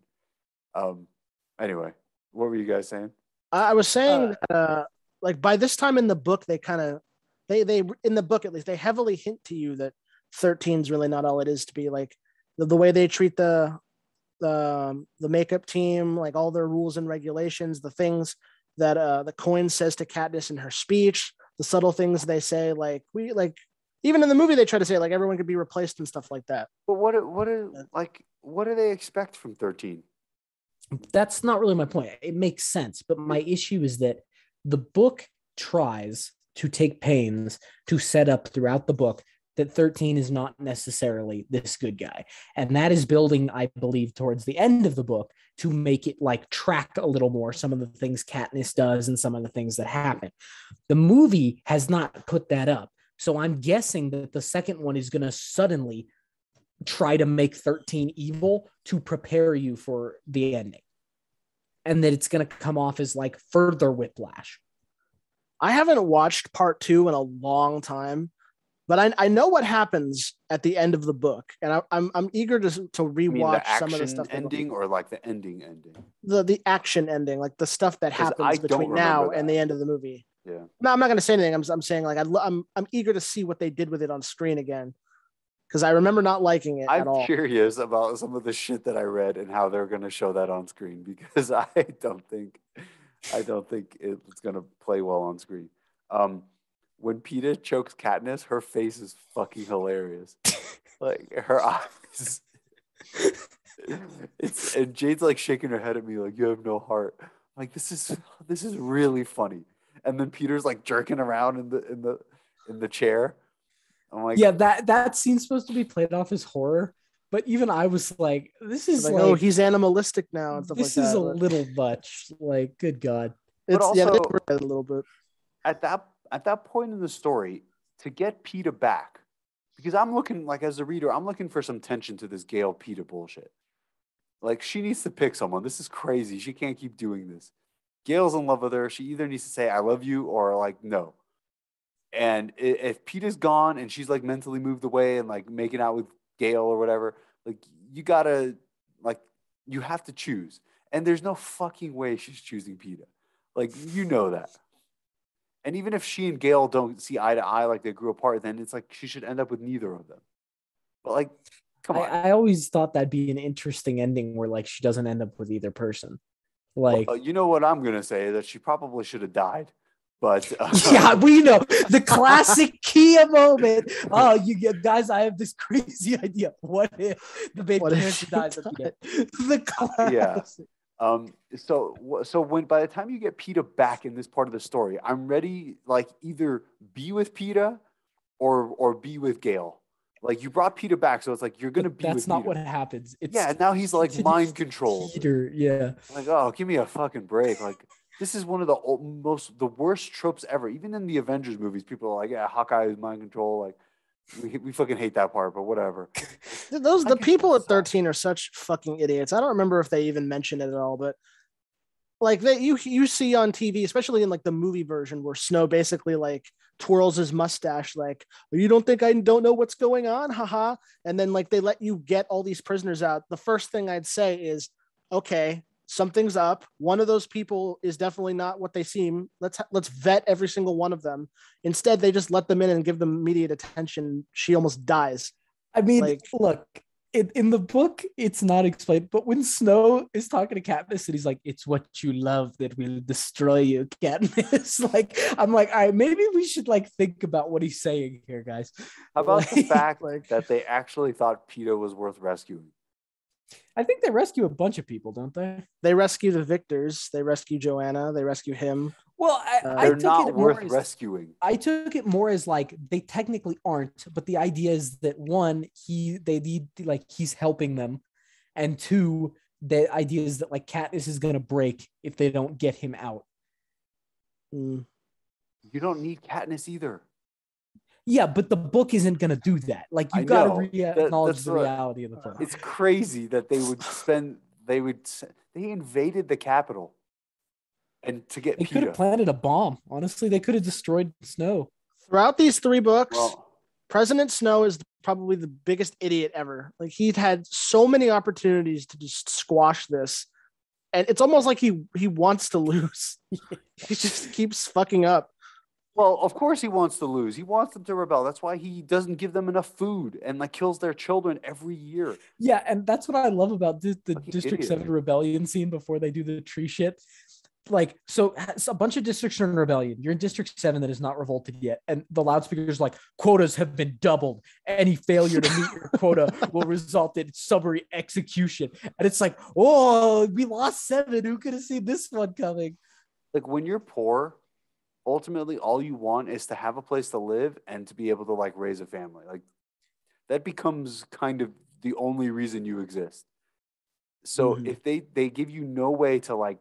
Anyway, what were you guys saying? I was saying that like by this time in the book, they kind of they in the book at least they heavily hint to you that 13 is really not all it is to be. Like the way they treat the makeup team, like all their rules and regulations, the things that the Coin says to Katniss in her speech, the subtle things they say, like even in the movie they try to say like everyone could be replaced and stuff like that. But what do they expect from 13? That's not really my point. It makes sense, but my issue is that the book tries to take pains to set up throughout the book that 13 is not necessarily this good guy. And that is building, I believe, towards the end of the book to make it like track a little more some of the things Katniss does and some of the things that happen. The movie has not put that up. So I'm guessing that the second one is going to suddenly try to make 13 evil to prepare you for the ending. And that it's going to come off as like further whiplash. I haven't watched part 2 in a long time, but I know what happens at the end of the book, and I'm eager to rewatch some of the stuff. Ending or like the ending? The action ending, like the stuff that happens between now and the end of the movie. Yeah. No, I'm not going to say anything. I'm saying like I'm eager to see what they did with it on screen again, because I remember not liking it at all. I'm curious about some of the shit that I read and how they're going to show that on screen, because I don't think it's going to play well on screen. When Peeta chokes Katniss, her face is fucking hilarious. Like her eyes, And Jade's like shaking her head at me like, you have no heart. I'm like, this is really funny. And then Peter's like jerking around in the chair. I'm like, Yeah, that scene's supposed to be played off as horror, but even I was like, this is like, like, oh, he's animalistic now and stuff like this that. is a but little much. Like, good God. but it's yeah, also they were a little bit. at that point in the story, to get Peta back, because I'm looking, like, as a reader, I'm looking for some tension to this Gale Peta bullshit. Like, she needs to pick someone. This is crazy. She can't keep doing this. Gale's in love with her. She either needs to say I love you or like no. And if Peta's gone and she's like mentally moved away and like making out with Gale or whatever, like you gotta, like, you have to choose. And there's no fucking way she's choosing Peta. Like, you know that. And even if she and Gale don't see eye to eye, like they grew apart, then it's like she should end up with neither of them. But like, come on. I always thought that'd be an interesting ending where like she doesn't end up with either person. Like, Well, you know what I'm gonna say, that she probably should have died. But yeah, we know the classic Kia moment. Oh, you guys, I have this crazy idea. What if the main character dies at the end? The classic. Yeah. So when by the time you get Peta back in this part of the story, I'm ready, like, either be with Peta or be with Gale. Like, you brought Peta back, so it's like you're gonna But be that's with not Peta. what happens. It's Yeah, now he's like continues mind to controlled. Peter, yeah. Like, oh, give me a fucking break. Like, this is one of the worst tropes ever. Even in the Avengers movies, people are like, yeah, Hawkeye is mind control. Like, we fucking hate that part, but whatever. The people at 13 are such fucking idiots. I don't remember if they even mentioned it at all, but like you see on TV, especially in like the movie version, where Snow basically like twirls his mustache, like, you don't think I don't know what's going on, haha. And then like they let you get all these prisoners out. The first thing I'd say is, okay, something's up. One of those people is definitely not what they seem. Let's vet every single one of them. Instead, they just let them in and give them immediate attention. She almost dies. I mean, Like, look, in the book, it's not explained, but when Snow is talking to Katniss and he's like, it's what you love that will destroy you, Katniss. Like, I'm like, all right, maybe we should like think about what he's saying here, guys. How about the fact like- that they actually thought Peta was worth rescuing? I think they rescue a bunch of people, don't they? They rescue the victors. They rescue Joanna. They rescue him. Well, They're not worth rescuing. I took it more as like they technically aren't, but the idea is that one, they need, like, he's helping them, and two, the idea is that like Katniss is gonna break if they don't get him out. Mm. You don't need Katniss either. Yeah, but the book isn't gonna do that. Like, you got to acknowledge the reality of the book. It's crazy that they invaded the Capitol, and to get They could Peta. have planted a bomb. Honestly, they could have destroyed Snow. Throughout these 3 books, Well, President Snow is probably the biggest idiot ever. Like, he'd had so many opportunities to just squash this, and it's almost like he wants to lose. He just keeps fucking up. well, of course he wants to lose. He wants them to rebel. That's why he doesn't give them enough food and like kills their children every year. Yeah, and that's what I love about the Fucking District idiot. 7 rebellion scene before they do the tree shit. Like, so a bunch of districts are in rebellion. You're in District 7 that is not revolted yet. And the loudspeaker's like, quotas have been doubled. Any failure to meet your quota will result in summary execution. And it's like, oh, we lost 7. Who could have seen this one coming? Like, when you're poor, ultimately all you want is to have a place to live and to be able to like raise a family. Like, that becomes kind of the only reason you exist. So if they give you no way to like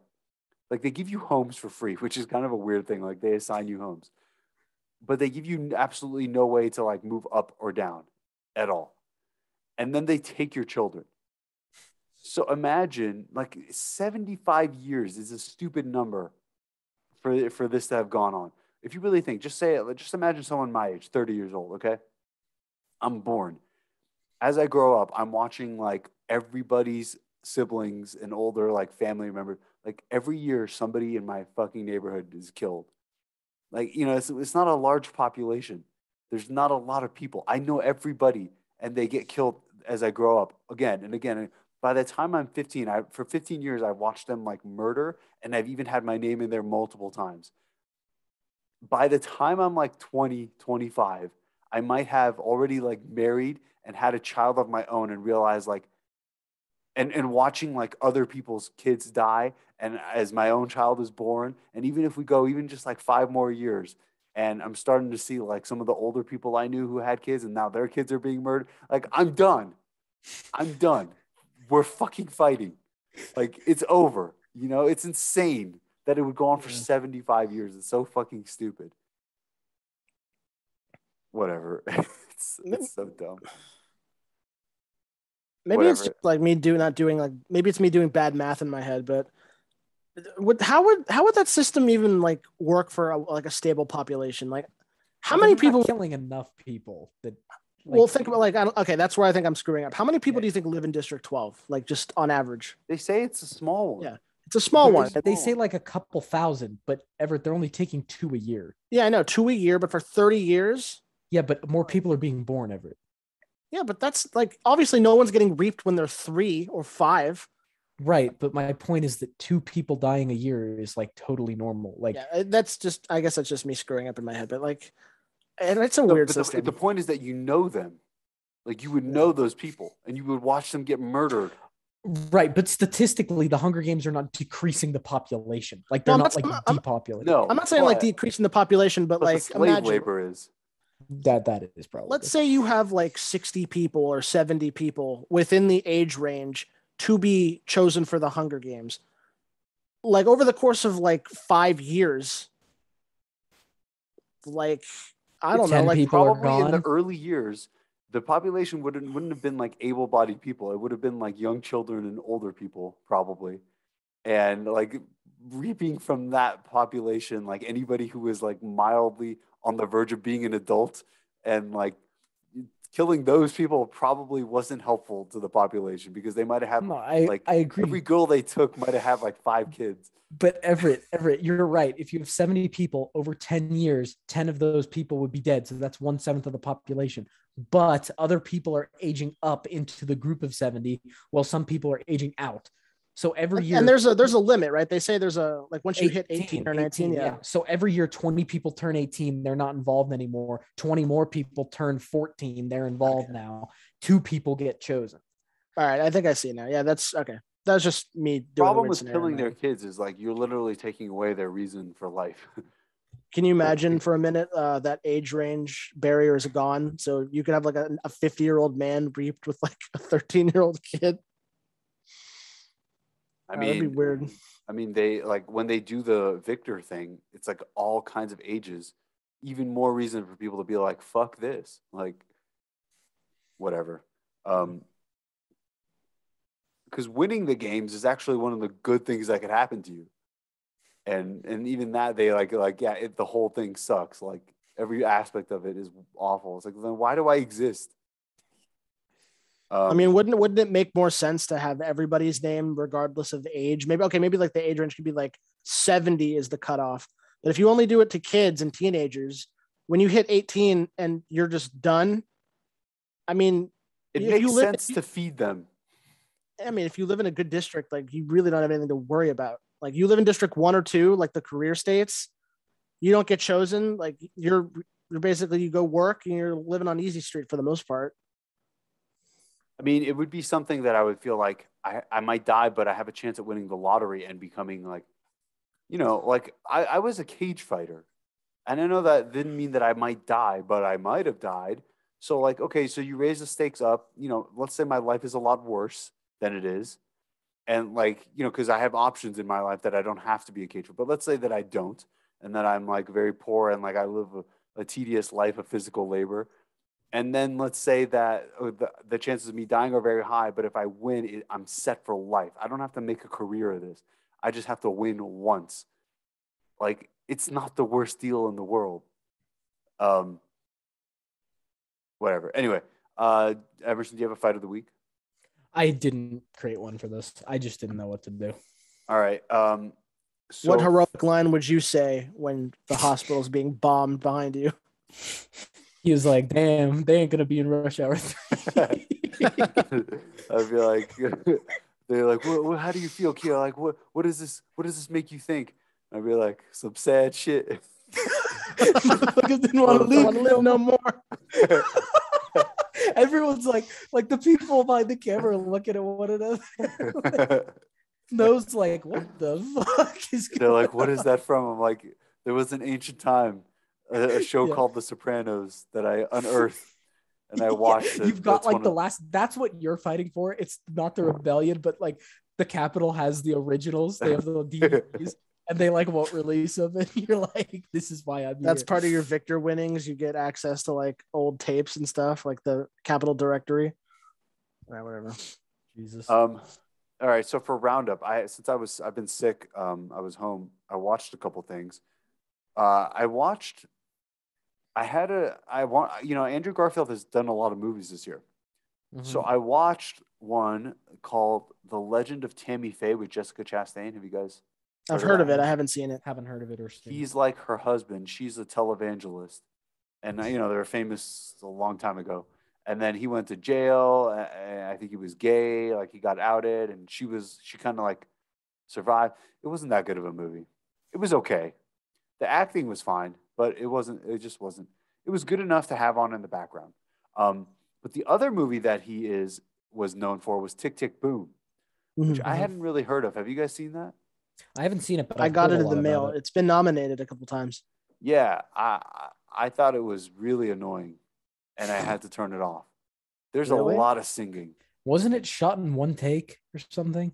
they give you homes for free, which is kind of a weird thing. Like, they assign you homes, but they give you absolutely no way to like move up or down at all. And then they take your children. So imagine, like, 75 years is a stupid number for this to have gone on. If you really think, just imagine someone my age, 30 years old, okay? I'm born. As I grow up, I'm watching like everybody's siblings and older like family members. Like, every year somebody in my fucking neighborhood is killed. Like, it's not a large population. There's not a lot of people. I know everybody, and they get killed as I grow up again and again. And by the time I'm 15, for 15 years, I've watched them like murder, and I've even had my name in there multiple times. By the time I'm like 20, 25, I might have already like married and had a child of my own and realized like and watching like other people's kids die, and as my own child is born, and even if we go even just like 5 more years, and I'm starting to see like some of the older people I knew who had kids, and now their kids are being murdered. Like I'm done. I'm done. We're fucking fighting. Like it's over. You know, it's insane that it would go on for 75 years. It's so fucking stupid. Whatever. It's so dumb. Maybe Whatever. it's just like me maybe it's me doing bad math in my head, but how would that system even like work for a stable population? Like how many people killing enough people that well, think about okay, that's where I think I'm screwing up. How many people do you think live in District 12? Like just on average? They say it's a small one. Yeah. It's a small one. They say like a couple thousand, but Everett, they're only taking 2 a year. Yeah, I know, 2 a year, but for 30 years. Yeah, but more people are being born, Everett. Yeah, but that's like obviously no one's getting reaped when they're 3 or 5. Right, but my point is that 2 people dying a year is like totally normal. Like that's just I guess that's just me screwing up in my head, but like, and it's a weird system. The point is that you know them, like you would know those people, and you would watch them get murdered. Right, but statistically, the Hunger Games are not decreasing the population. Like they're not depopulating. No, I'm not saying like decreasing the population, but like slave labor is. That is probably. Let's say you have like 60 people or 70 people within the age range to be chosen for the Hunger Games. Like over the course of like 5 years, like I don't know, like probably in the early years, the population wouldn't have been like able-bodied people. It would have been like young children and older people probably, and like reaping from that population, like anybody who was like mildly on the verge of being an adult, and like killing those people probably wasn't helpful to the population because they might have I agree. Every girl they took might have had like 5 kids. But Everett, you're right. If you have 70 people over 10 years, 10 of those people would be dead. So that's 1/7 of the population. But other people are aging up into the group of 70, while some people are aging out. So every year, and there's a limit, right? They say there's a like once you hit 18 or 19, yeah. So every year, 20 people turn 18, they're not involved anymore. 20 more people turn 14, they're involved now. 2 people get chosen. All right, I think I see now. Yeah, that's okay. That's just me. The problem with killing their kids is like you're literally taking away their reason for life. Can you imagine for a minute that age range barrier is gone? So you could have like a 50-year-old man reaped with like a 13-year-old kid. I mean, that'd be weird. I mean, they like when they do the Victor thing, it's like all kinds of ages. Even more reason for people to be like, "Fuck this!" Like, whatever. Because winning the games is actually one of the good things that could happen to you. And even that they the whole thing sucks. Like every aspect of it is awful. It's like, then why do I exist? I mean, wouldn't it make more sense to have everybody's name regardless of age? Maybe like the age range could be like 70 is the cutoff. But if you only do it to kids and teenagers, when you hit 18 and you're just done, I mean, it makes sense to feed them. I mean, if you live in a good district, like you really don't have anything to worry about. Like you live in District 1 or 2, like the career states, you don't get chosen. Like you're basically, you go work and you're living on Easy Street for the most part. I mean, it would be something that I would feel like I might die, but I have a chance at winning the lottery and becoming like, you know, like I was a cage fighter. And I know that didn't mean that I might die, but I might have died. So like, okay, so you raise the stakes up, you know, let's say my life is a lot worse than it is. And like, you know, because I have options in my life that I don't have to be a cage fighter. But let's say that I don't, and that I'm like very poor and like I live a tedious life of physical labor. And then let's say that the chances of me dying are very high, but if I win, I'm set for life. I don't have to make a career of this. I just have to win once. Like, it's not the worst deal in the world. Whatever. Anyway, Emerson, do you have a fight of the week? I didn't create one for this. I just didn't know what to do. All right. So, what heroic line would you say when the hospital is being bombed behind you? He was like, "Damn, they ain't gonna be in rush hour." I'd be like, they're like, what, how do you feel, Kia? Like, what does this make you think? I'd be like, some sad shit. Motherfuckers didn't want to live no more. Everyone's like the people behind the camera looking at one another. No's like, what the fuck is going They're like, what is on? that from? I'm like, there was an ancient time, a show called The Sopranos that I unearthed and I watched it. You've got That's like the last, that's what you're fighting for. It's not the rebellion, but like the Capitol has the originals. They have the DVDs and they like won't release them. And you're like, this is why I'm That's here. part of your Victor winnings. You get access to like old tapes and stuff, like the Capitol directory. All right, whatever. Jesus. All right, so for Roundup, I've been sick. I was home. I watched a couple things. Andrew Garfield has done a lot of movies this year. So I watched one called The Legend of Tammy Faye with Jessica Chastain. Have you guys? I've heard of it. I haven't seen it. Haven't heard of it or seen it. He's like her husband. She's a televangelist. And, they were famous a long time ago. And then he went to jail. I think he was gay. Like he got outed and she kind of like survived. It wasn't that good of a movie. It was okay. The acting was fine, but it was good enough to have on in the background. But the other movie that he was known for was Tick, Tick, Boom, which I hadn't really heard of. Have you guys seen that? I haven't seen it, but I got it in the mail. It's been nominated a couple times. Yeah, I thought it was really annoying, and I had to turn it off. There's a lot of singing. Wasn't it shot in one take or something?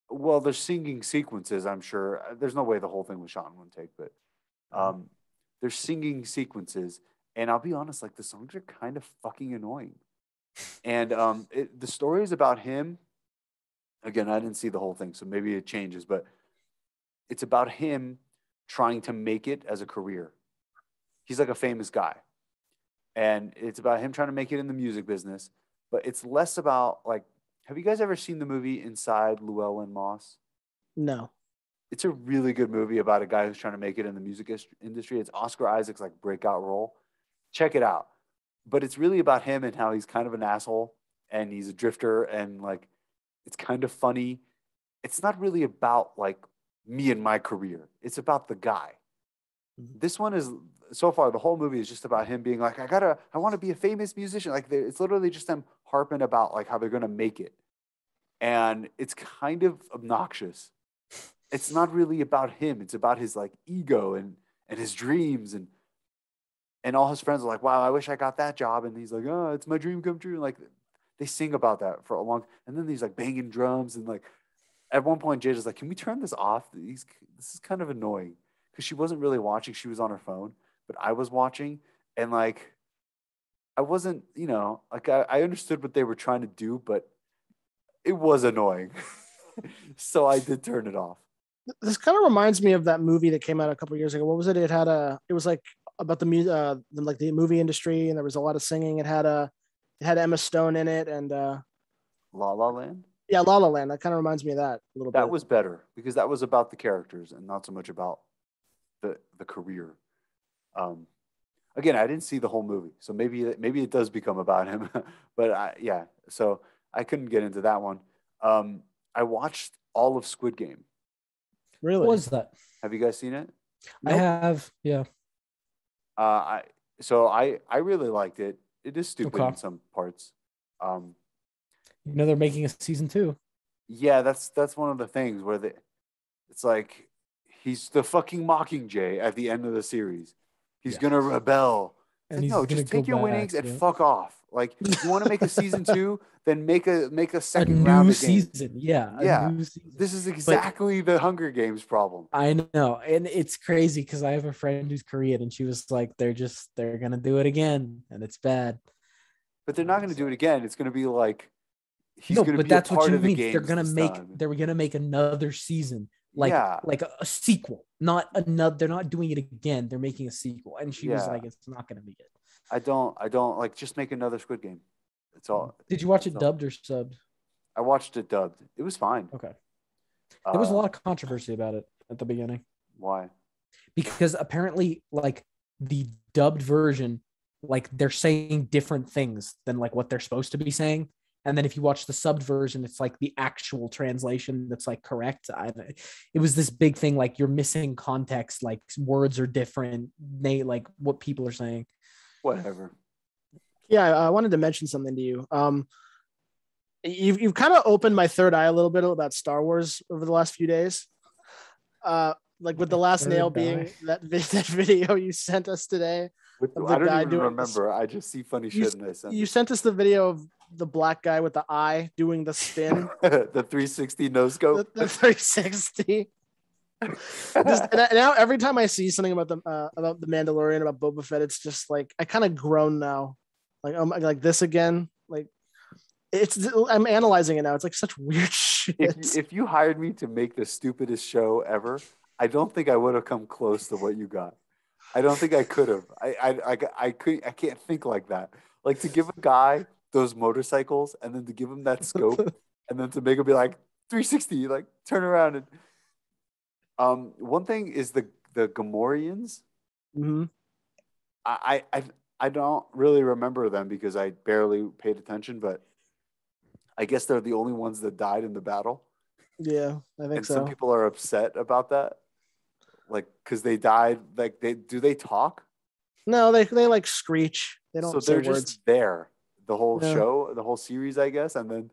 Well, there's singing sequences, I'm sure. There's no way the whole thing was shot in one take, but there's singing sequences. And I'll be honest, like the songs are kind of fucking annoying. And the story is about him. Again, I didn't see the whole thing, so maybe it changes, but it's about him trying to make it as a career. He's like a famous guy. And it's about him trying to make it in the music business. But it's less about like, have you guys ever seen the movie Inside Llewellyn Moss? No. It's a really good movie about a guy who's trying to make it in the music industry. It's Oscar Isaac's like breakout role. Check it out. But it's really about him and how he's kind of an asshole and he's a drifter and like it's kind of funny. It's not really about like me and my career. It's about the guy. This one is so far the whole movie is just about him being like, I want to be a famous musician. Like it's literally just them harping about like how they're gonna make it, and it's kind of obnoxious. It's not really about him. It's about his like ego and his dreams and all his friends are like, wow, I wish I got that job, and he's like, oh, it's my dream come true. And like they sing about that for a long, and then he's like banging drums and like at one point Jade is like, can we turn this off? This is kind of annoying. Because she wasn't really watching. She was on her phone. But I was watching. And, like, I wasn't, like, I understood what they were trying to do. But it was annoying. So I did turn it off. This kind of reminds me of that movie that came out a couple of years ago. What was it? It was, like, about the movie industry. And there was a lot of singing. It had Emma Stone in it. And La La Land? Yeah, La La Land. That kind of reminds me of that a little bit. That was better. Because that was about the characters and not so much about the career. Again, I didn't see the whole movie, so maybe it does become about him. But so I couldn't get into that one. I watched all of Squid Game. Really? What was that? Have you guys seen it? Nope. I have, yeah. I really liked it. It is stupid in some parts. They're making a season 2. Yeah, that's one of the things where it's like he's the fucking Mockingjay at the end of the series. He's gonna rebel. And like, no, just take your winnings and fuck off. Like, if you want to make a season 2, then make a second round of games. Season. Yeah. New season. This is exactly the Hunger Games problem. I know, and it's crazy because I have a friend who's Korean, and she was like, "They're gonna do it again, and it's bad." But they're not gonna do it again. It's gonna be like that's what you mean. They're gonna make another season. Like a sequel, not another. They're not doing it again. They're making a sequel, and she was like, "It's not going to be good." I don't like. Just make another Squid Game. It's all. Did you watch it dubbed or subbed? I watched it dubbed. It was fine. Okay. There was a lot of controversy about it at the beginning. Why? Because apparently, like the dubbed version, like they're saying different things than like what they're supposed to be saying. And then if you watch the subbed version, it's like the actual translation that's like correct. It was this big thing, like you're missing context, like words are different. Like what people are saying. Whatever. Yeah, I wanted to mention something to you. You've kind of opened my third eye a little bit about Star Wars over the last few days. Like with the last nail being that video you sent us today of the I don't guy even doing remember. I just see funny shit and I send you it. sent us the video of the black guy with the eye doing the spin, The 360 no scope. the 360. Now every time I see something about the Mandalorian, about Boba Fett, it's just like I kind of groan now, like this again. Like I'm analyzing it now. It's like such weird shit. If you hired me to make the stupidest show ever, I don't think I would have come close to what you got. I don't think I could have. I can't think like that. Like to give a guy those motorcycles and then to give him that scope and then to make him be like 360, like turn around and one thing is the Gamorreans. Mm-hmm. I don't really remember them because I barely paid attention, but I guess they're the only ones that died in the battle. Yeah, I think And so. some people are upset about that. Like, because they died, like they talk? No, they like screech. They don't So say they're words. just there the whole Yeah. show, the whole series, I guess, and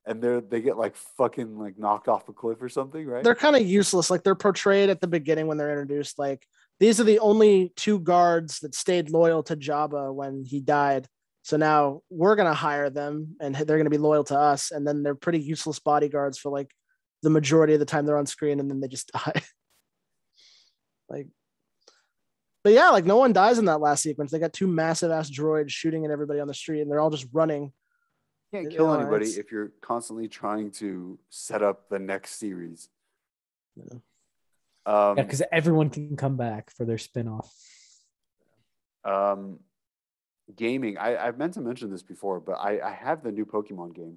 they get like fucking like knocked off a cliff or something, right? They're kind of useless. Like they're portrayed at the beginning when they're introduced. Like these are the only two guards that stayed loyal to Jabba when he died. So now we're gonna hire them, and they're gonna be loyal to us. And then they're pretty useless bodyguards for like the majority of the time they're on screen, and then they just die. Like, but yeah, like no one dies in that last sequence. They got two massive ass droids shooting at everybody on the street, and they're all just running. You can't kill anybody if you're constantly trying to set up the next series. Yeah, because everyone can come back for their spinoff. Gaming. I've meant to mention this before, but I have the new Pokemon game.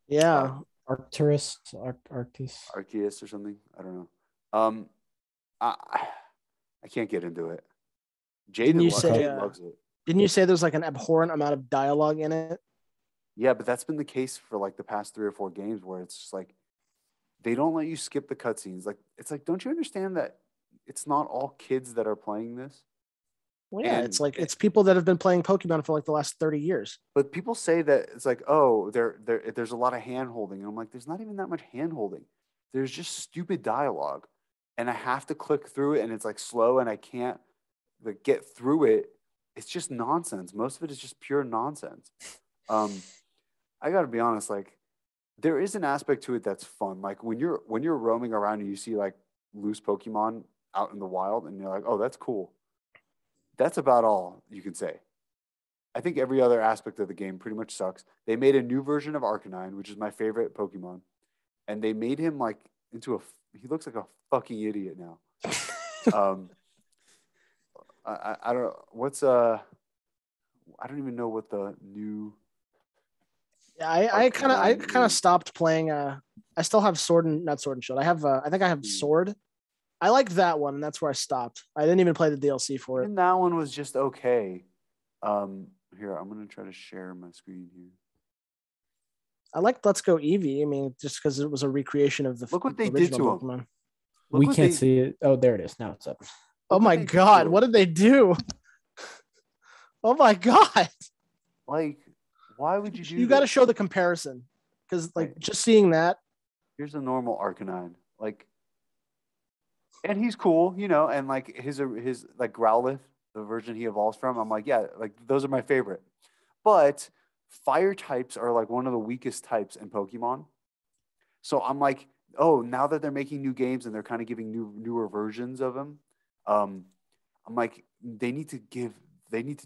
Yeah. Arcturus. Arceus or something. I don't know. I can't get into it. Jade loves it. Didn't you say there's like an abhorrent amount of dialogue in it? Yeah, but that's been the case for like the past 3 or 4 games where it's just like they don't let you skip the cutscenes. Like it's like, don't you understand that it's not all kids that are playing this? Well, yeah, it's people that have been playing Pokemon for like the last 30 years. But people say that it's like, oh, there's a lot of hand holding. And I'm like, there's not even that much hand holding. There's just stupid dialogue. And I have to click through it and it's like slow and I can't like get through it. It's just nonsense. Most of it is just pure nonsense. I gotta be honest, like there is an aspect to it that's fun. Like when you're roaming around and you see like loose Pokemon out in the wild and you're like, oh, that's cool. That's about all you can say. I think every other aspect of the game pretty much sucks. They made a new version of Arcanine, which is my favorite Pokemon, and they made him like he looks like a fucking idiot now. I don't I don't even know what the new. Yeah, I kind of stopped playing. I still have not Sword and Shield. I think I have Sword. I like that one, and that's where I stopped. I didn't even play the DLC for it. And that one was just okay. Here, I'm gonna try to share my screen here. I like Let's Go Eevee. I mean, just because it was a recreation of the look what they did to Pokemon. him. We can't see it. Oh, there it is. Now it's up. Oh my god! What did they do? Oh my god! Like, why would you do? You got to show the comparison because, like, just seeing that. Here's a normal Arcanine, like. And he's cool, you know, and like his like Growlithe, the version he evolves from, I'm like, yeah, like those are my favorite. But fire types are like one of the weakest types in Pokemon. So I'm like, oh, now that they're making new games and they're kind of giving newer versions of them, I'm like, they need to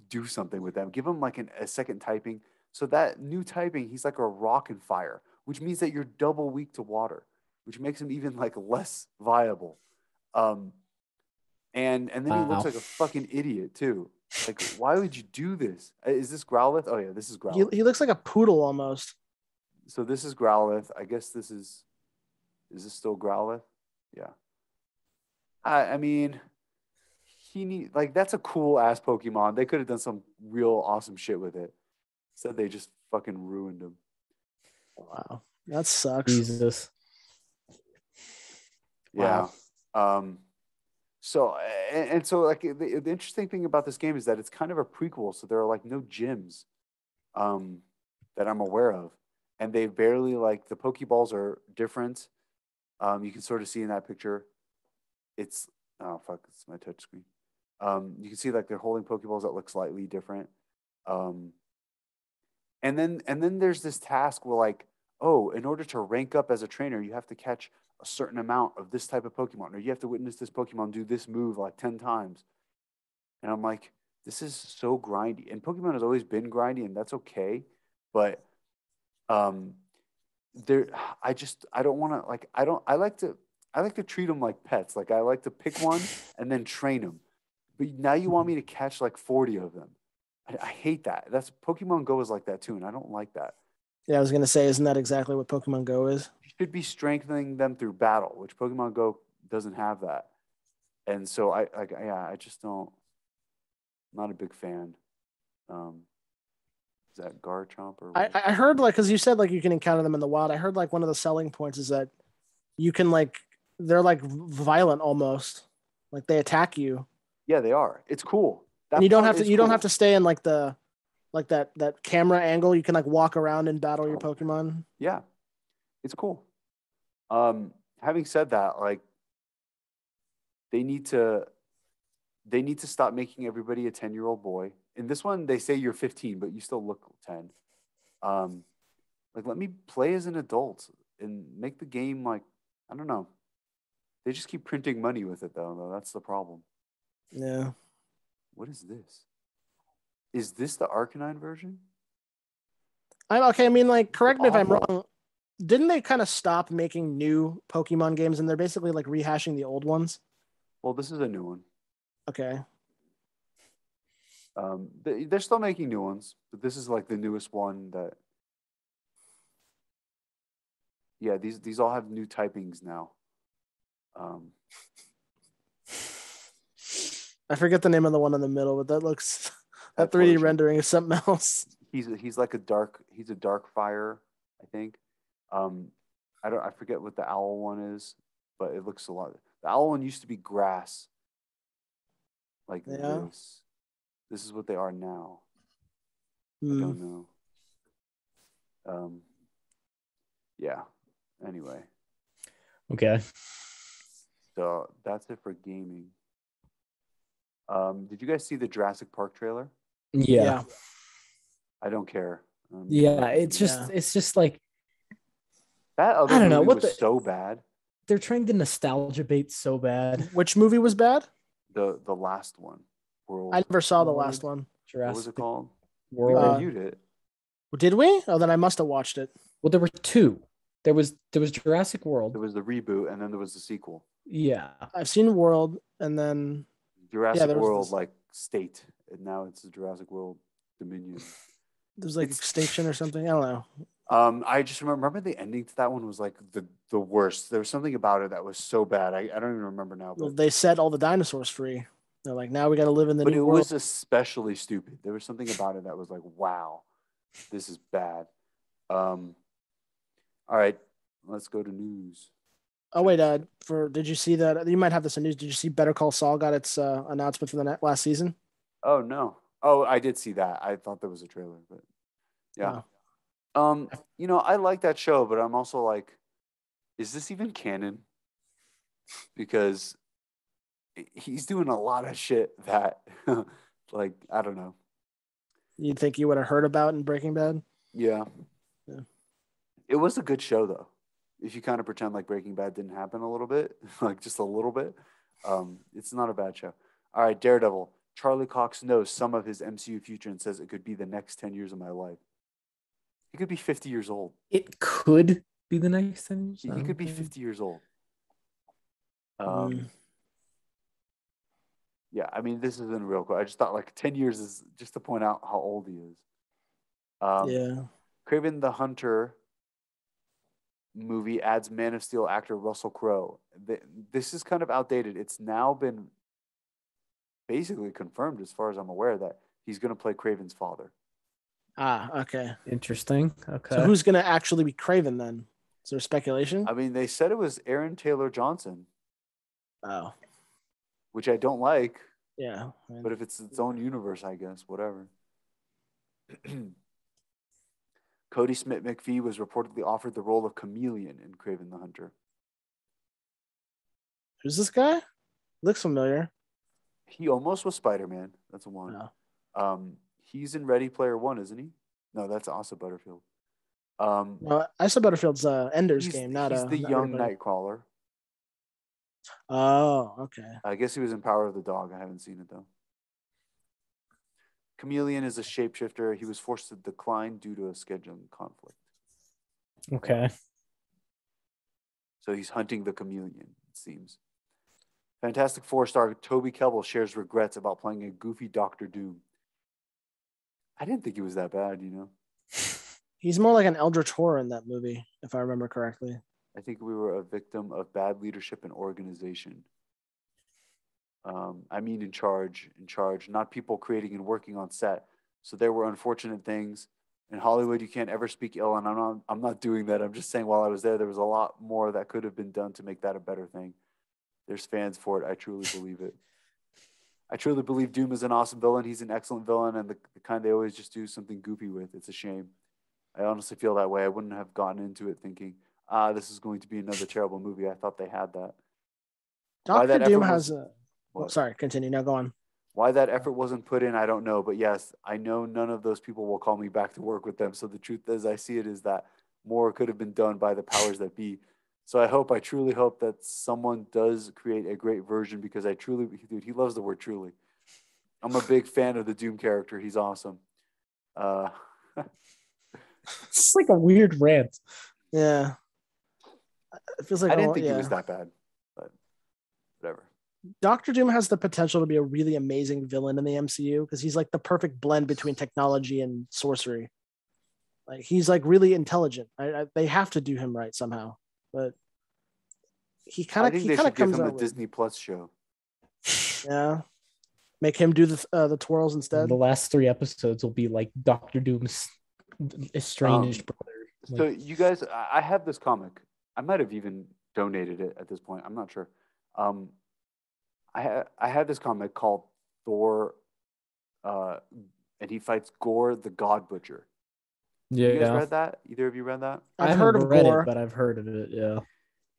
do something with them. Give them like a second typing. So that new typing, he's like a rock and fire, which means that you're double weak to water, which makes him even like less viable. And then he looks like a fucking idiot too. Like, why would you do this? Is this Growlithe? Oh yeah, this is Growlithe. He looks like a poodle almost. So this is Growlithe. I guess this is this still Growlithe? Yeah. I mean, that's a cool ass Pokemon. They could have done some real awesome shit with it. Instead, they just fucking ruined him. Wow, that sucks. Jesus. Yeah. Wow. So like the interesting thing about this game is that it's kind of a prequel. So there are like no gyms. that I'm aware of, and they barely like the Pokeballs are different. You can sort of see in that picture. It's oh fuck, it's my touch screen. You can see like they're holding Pokeballs that look slightly different. Um, and then there's this task where like, oh, in order to rank up as a trainer, you have to catch a certain amount of this type of Pokemon, or you have to witness this Pokemon do this move like 10 times. And I'm like, this is so grindy. And Pokemon has always been grindy, and that's okay. But um there I don't want to like I like to treat them like pets. Like I like to pick one and then train them. But now you want me to catch like 40 of them. I hate that. That's Pokemon Go is like that too, and I don't like that. Yeah, I was gonna say, isn't that exactly what Pokemon Go is? You should be strengthening them through battle, which Pokemon Go doesn't have that. And so I just don't. I'm not a big fan. Um, is that Garchomp or what? I heard like because you said like you can encounter them in the wild. I heard like one of the selling points is that you can like they're like violent almost, like they attack you, Yeah, they are. It's cool. and That you don't part have to is you don't cool. have to stay in like the like that camera angle. You can like walk around and battle your Pokemon. Yeah, it's cool. Having said that, like they need to they need to stop making everybody a 10-year-old boy. In this one, they say you're 15, but you still look 10. Um, like let me play as an adult and make the game like I don't know. They just keep printing money with it though. That's the problem. Yeah, What is this? Is this the Arcanine version? I'm okay. I mean, like, correct me if I'm Awful. wrong. Didn't they kind of stop making new Pokemon games, and they're basically like rehashing the old ones? Well, this is a new one. Okay. They're still making new ones, but this is like the newest one that. Yeah, these all have new typings now. Um, I forget the name of the one in the middle, but that looks that 3D Typhlosion. rendering is something else. He's like he's a dark fire, I think. Um, I forget what the owl one is, but it looks a lot. The owl one used to be grass, like Yeah. this. This is what they are now. I Hmm. don't know. Yeah. Anyway, Okay. so that's it for gaming. Did you guys see the Jurassic Park trailer? Yeah. I don't care. Yeah. It's just like, that other I don't know movie what was so bad. they're trying to nostalgia bait so bad. Which movie was bad? The last one, World. I never saw the World. last one. What was it Jurassic called? We World. reviewed it. Did we? Oh, then I must have watched it. Well, there were two. There was Jurassic World. There was the reboot, and then there was the sequel. Yeah. I've seen World, and then Jurassic there was World, this- like state, and now it's the Jurassic World Dominion. there's like Extinction or something. I don't know. I just remember the ending to that one was like the worst. There was something about it that was so bad. I don't even remember now. Well, But, they set all the dinosaurs free. They're like, now we got to live in the but new it world. was especially stupid. There was something about it that was like, wow, this is bad. All right, let's go to news. Oh wait, did you see that? You might have this in news. Did you see Better Call Saul got its announcement for the last season? Oh no. Oh, I did see that. I thought there was a trailer, but yeah. Oh. I like that show, but I'm also like, is this even canon? Because he's doing a lot of shit that, like, I don't know. You think you would have heard about in Breaking Bad? Yeah. Yeah. It was a good show, though. If you kind of pretend like Breaking Bad didn't happen a little bit, like just a little bit, it's not a bad show. All right, Daredevil. Charlie Cox knows some of his MCU future and says it could be the next 10 years of my life. He could be 50 years old. It could be the next 10 years. He could be 50 years old. Yeah, I mean, this isn't real quick. I just thought like 10 years is just to point out how old he is. Yeah. Kraven the Hunter movie adds Man of Steel actor Russell Crowe. This is kind of outdated. It's now been basically confirmed, as far as I'm aware, that he's going to play Kraven's father. Ah, okay. Interesting. Okay. So who's going to actually be Kraven then? Is there speculation? I mean, they said it was Aaron Taylor Johnson, Oh, which I don't like. yeah. But if it's its own universe, I guess, whatever. Cody Smith McPhee was reportedly offered the role of Chameleon in Kraven the Hunter. Who's this guy? Looks familiar. He almost was Spider-Man. That's a one. No. He's in Ready Player One, isn't he? No, that's Asa Butterfield. No, I said Butterfield's Ender's Game, not he's the not young everybody. Nightcrawler. Oh, okay. I guess he was in Power of the Dog. I haven't seen it though. Chameleon is a shapeshifter. He was forced to decline due to a scheduling conflict. Okay. So he's hunting the chameleon, it seems. Fantastic Four star Toby Kebbell shares regrets about playing a goofy Doctor Doom. I didn't think he was that bad, you know. He's more like an Eldritch horror in that movie, if I remember correctly. I think we were a victim of bad leadership and organization. I mean, in charge, not people creating and working on set. So there were unfortunate things in Hollywood. You can't ever speak ill, and I'm not doing that. I'm just saying, while I was there was a lot more that could have been done to make that a better thing. There's fans for it. I truly believe it. I truly believe Doom is an awesome villain. He's an excellent villain, and the kind they always just do something goofy with. It's a shame. I honestly feel that way. I wouldn't have gotten into it thinking, this is going to be another terrible movie. I thought they had that. Doctor Doom has a... Oh, sorry, continue. Now go on. Why that effort wasn't put in, I don't know. But yes, I know none of those people will call me back to work with them. So the truth as I see it is that more could have been done by the powers that be. So I truly hope that someone does create a great version, because dude, he loves the word truly. I'm a big fan of the Doom character. He's awesome. It's like a weird rant. Yeah. It feels like I didn't think he was that bad, but whatever. Doctor Doom has the potential to be a really amazing villain in the MCU because he's like the perfect blend between technology and sorcery. Like he's like really intelligent. They have to do him right somehow, but he kind of give him a Disney Plus show. Yeah, make him do the twirls instead. The last 3 episodes will be like Doctor Doom's estranged brother. So you guys, I have this comic. I might have even donated it at this point. I'm not sure. I had this comic called Thor, and he fights Gore the God Butcher. Yeah, you guys read that? Either of you read that? I've heard of Gore, but I've heard of it. Yeah,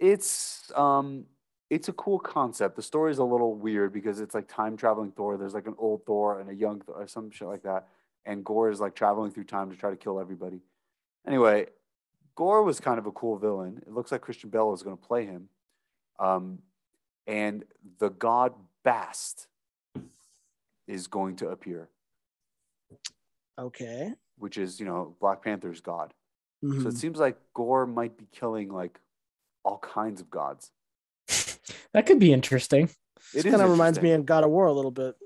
it's a cool concept. The story is a little weird because it's like time traveling Thor. There's like an old Thor and a young Thor, or some shit like that, and Gore is like traveling through time to try to kill everybody. Anyway, Gore was kind of a cool villain. It looks like Christian Bale is going to play him. And the god Bast is going to appear. Okay. Which is, Black Panther's god. Mm-hmm. So it seems like Gore might be killing like all kinds of gods. That could be interesting. It kind of reminds me of God of War a little bit.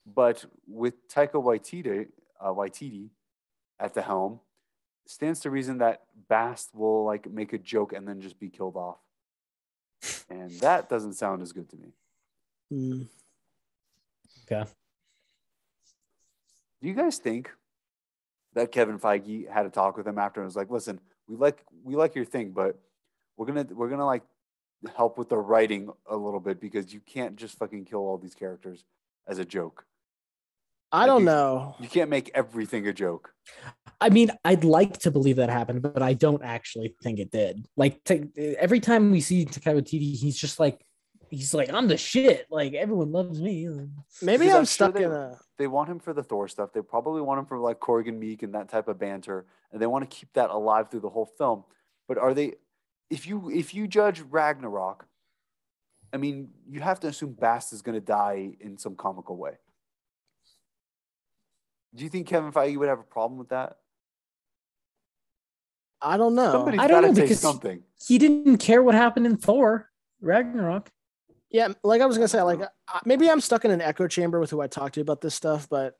But with Taika Waititi at the helm, stands to reason that Bast will like make a joke and then just be killed off. And that doesn't sound as good to me. Mm. Okay. Do you guys think that Kevin Feige had a talk with him after and was like, "Listen, we like your thing, but we're gonna like help with the writing a little bit because you can't just fucking kill all these characters as a joke." I don't know. You can't make everything a joke. I mean, I'd like to believe that happened, but I don't actually think it did. Like every time we see Taika Waititi, he's like, I'm the shit. Like everyone loves me. Maybe I'm stuck in a. They want him for the Thor stuff. They probably want him for like Corrigan Meek and that type of banter, and they want to keep that alive through the whole film. But are they? If you judge Ragnarok, I mean, you have to assume Bast is going to die in some comical way. Do you think Kevin Feige would have a problem with that? I don't know. I don't know because something. He didn't care what happened in Thor Ragnarok. Yeah, like I was gonna say, like maybe I'm stuck in an echo chamber with who I talk to about this stuff, but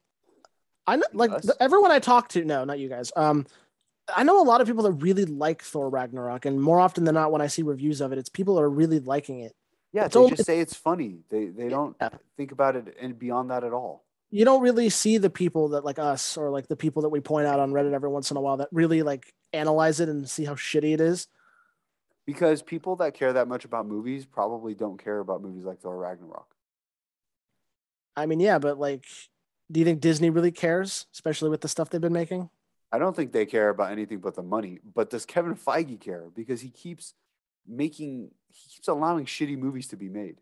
I know, like everyone I talk to, no, not you guys. I know a lot of people that really like Thor Ragnarok, and more often than not, when I see reviews of it, it's people that are really liking it. Yeah, they just say it's funny. They don't think about it and beyond that at all. You don't really see the people that like us or like the people that we point out on Reddit every once in a while that really like analyze it and see how shitty it is. Because people that care that much about movies probably don't care about movies like Thor Ragnarok. I mean, yeah, but like, do you think Disney really cares, especially with the stuff they've been making? I don't think they care about anything but the money. But does Kevin Feige care? Because he keeps allowing shitty movies to be made.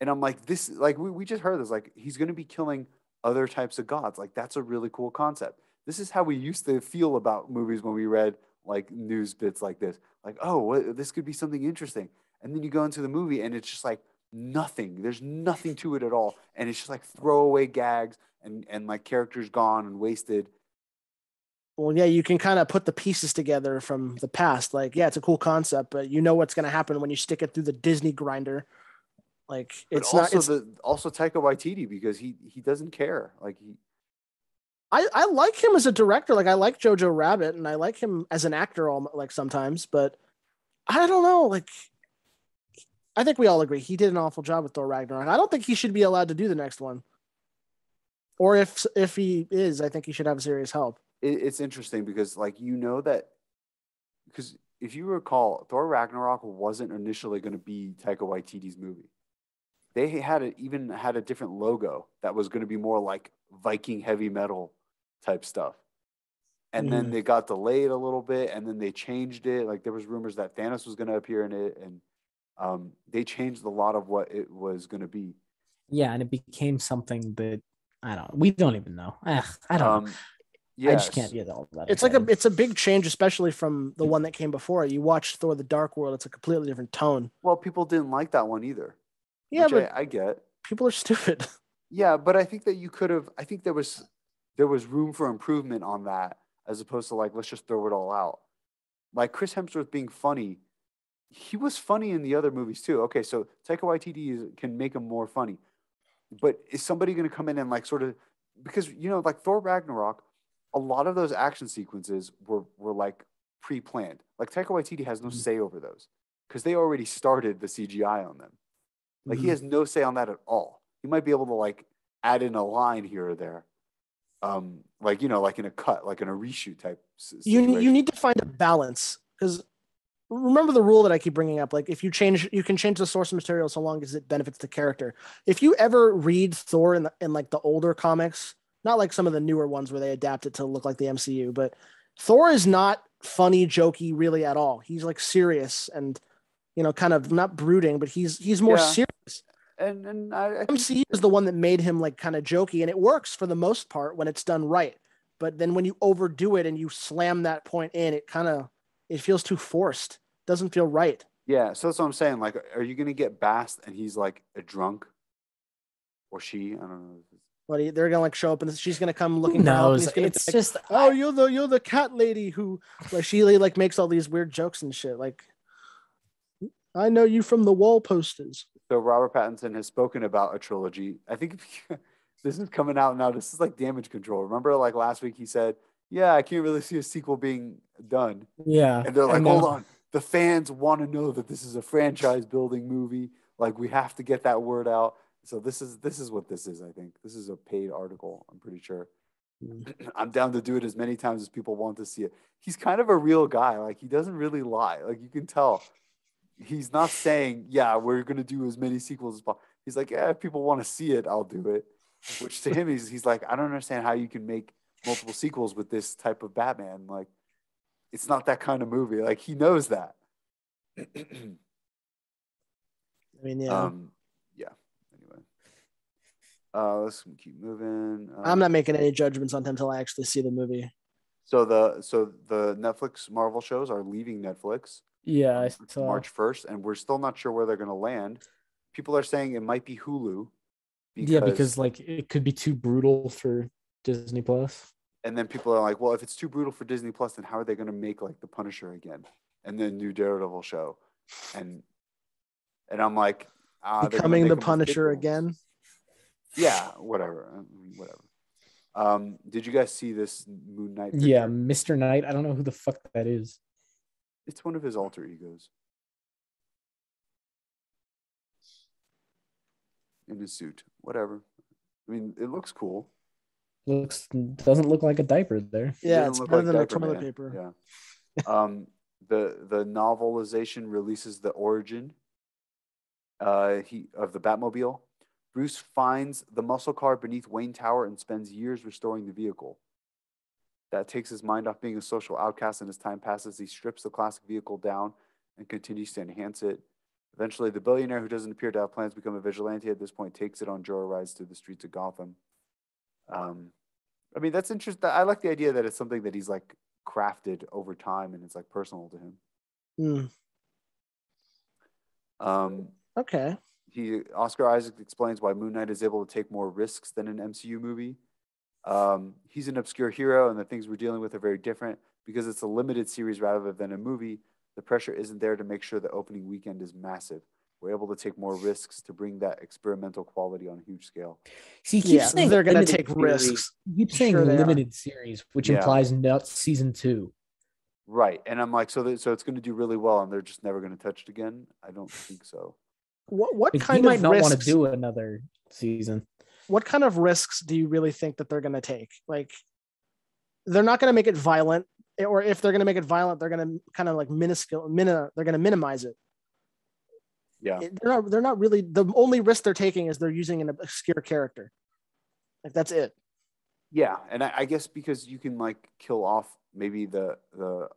And I'm like, this, like, we just heard this, like, he's going to be killing other types of gods. Like, that's a really cool concept. This is how we used to feel about movies when we read, like, news bits like this. Like, oh, this could be something interesting. And then you go into the movie and it's just like nothing. There's nothing to it at all. And it's just like throwaway gags and like characters gone and wasted. Well, yeah, you can kind of put the pieces together from the past. Like, yeah, it's a cool concept, but you know what's going to happen when you stick it through the Disney grinder. Like, But it's also not. It's, also Taika Waititi, because he doesn't care. Like, I like him as a director. Like, I like Jojo Rabbit, and I like him as an actor. Like sometimes, but I don't know. Like, I think we all agree he did an awful job with Thor Ragnarok. I don't think he should be allowed to do the next one. Or if he is, I think he should have serious help. it's interesting because, like, that, because if you recall, Thor Ragnarok wasn't initially going to be Taika Waititi's movie. They even had a different logo that was going to be more like Viking heavy metal type stuff. And then they got delayed a little bit, and then they changed it. Like, there was rumors that Thanos was going to appear in it, and they changed a lot of what it was going to be. Yeah, and it became something that we don't even know. I don't know. Yes. I just can't get all that. It's a big change, especially from the one that came before it. You watch Thor: The Dark World; it's a completely different tone. Well, people didn't like that one either. Yeah, which but I get. People are stupid. Yeah, but I think that you could have. I think there was room for improvement on that, as opposed to, like, let's just throw it all out. Like, Chris Hemsworth being funny, he was funny in the other movies too. Okay, so Taika Waititi can make him more funny, but is somebody going to come in and, like, sort of, because, like, Thor Ragnarok, a lot of those action sequences were like pre-planned. Like, Taika Waititi has no say over those because they already started the CGI on them. Like, he has no say on that at all. He might be able to, like, add in a line here or there, like, like in a cut, like in a reshoot type situation. You need to find a balance, because remember the rule that I keep bringing up. Like, if you can change the source material so long as it benefits the character. If you ever read Thor in like the older comics, not like some of the newer ones where they adapt it to look like the MCU, but Thor is not funny, jokey really at all. He's like serious and, kind of not brooding, but he's more serious. And I MCU is the one that made him like kind of jokey, and it works for the most part when it's done right. But then when you overdo it and you slam that point in, it feels too forced. Doesn't feel right. Yeah, so that's what I'm saying. Like, are you gonna get Bast and he's like a drunk, or she? I don't know. But they're gonna like show up and she's gonna come looking Who for help. knows? And It's like, just oh, you're the cat lady who, like, she like makes all these weird jokes and shit. Like, I know you from the wall posters. So Robert Pattinson has spoken about a trilogy. I think this is coming out now. This is like Damage Control. Remember, like, last week he said, "Yeah, I can't really see a sequel being done." Yeah, and they're like, "Hold on, the fans want to know that this is a franchise building movie. Like, we have to get that word out." So this is what this is. I think this is a paid article. I'm pretty sure. I'm down to do it as many times as people want to see it. He's kind of a real guy. Like, he doesn't really lie. Like, you can tell. He's not saying, "Yeah, we're gonna do as many sequels as possible." He's like, "Yeah, if people want to see it, I'll do it." Which to him, he's like, "I don't understand how you can make multiple sequels with this type of Batman. Like, it's not that kind of movie." Like, he knows that. I mean, yeah. Yeah. Anyway, let's keep moving. I'm not making any judgments on him until I actually see the movie. So the Netflix Marvel shows are leaving Netflix. Yeah, I saw. March 1st, and we're still not sure where they're going to land. People are saying it might be Hulu. Because like it could be too brutal for Disney Plus. And then people are like, well, if it's too brutal for Disney Plus, then how are they going to make, like, the Punisher again and the new Daredevil show? And I'm like, becoming the Punisher again. Yeah, whatever. Did you guys see this Moon Knight picture? Yeah, Mr. Knight. I don't know who the fuck that is. It's one of his alter egos. In his suit. Whatever. I mean, it looks cool. Doesn't look like a diaper there. Yeah, it's better than a toilet paper. Yeah. The novelization releases the origin of the Batmobile. Bruce finds the muscle car beneath Wayne Tower and spends years restoring the vehicle. that takes his mind off being a social outcast, and as time passes, he strips the classic vehicle down and continues to enhance it. Eventually, the billionaire, who doesn't appear to have plans to become a vigilante at this point, takes it on joyrides through the streets of Gotham. I mean, that's interesting. I like the idea that it's something that he's like crafted over time and it's like personal to him. Okay. Oscar Isaac explains why Moon Knight is able to take more risks than an MCU movie. He's an obscure hero, and the things we're dealing with are very different because it's a limited series rather than a movie. The pressure isn't there to make sure the opening weekend is massive. We're able to take more risks to bring that experimental quality on a huge scale. See, he keeps saying they're going to take series. risks. He keeps saying limited series, which implies not season 2. Right, and I'm like, so it's going to do really well, and they're just never going to touch it again. I don't think so. What kind he might of not risks, want to do another season. What kind of risks do you really think that they're going to take? Like, they're not going to make it violent, or if they're going to make it violent, they're going to kind of like they're going to minimize it. Yeah, they're not really. The only risk they're taking is they're using an obscure character. Like, that's it. Yeah, and I guess because you can like kill off maybe the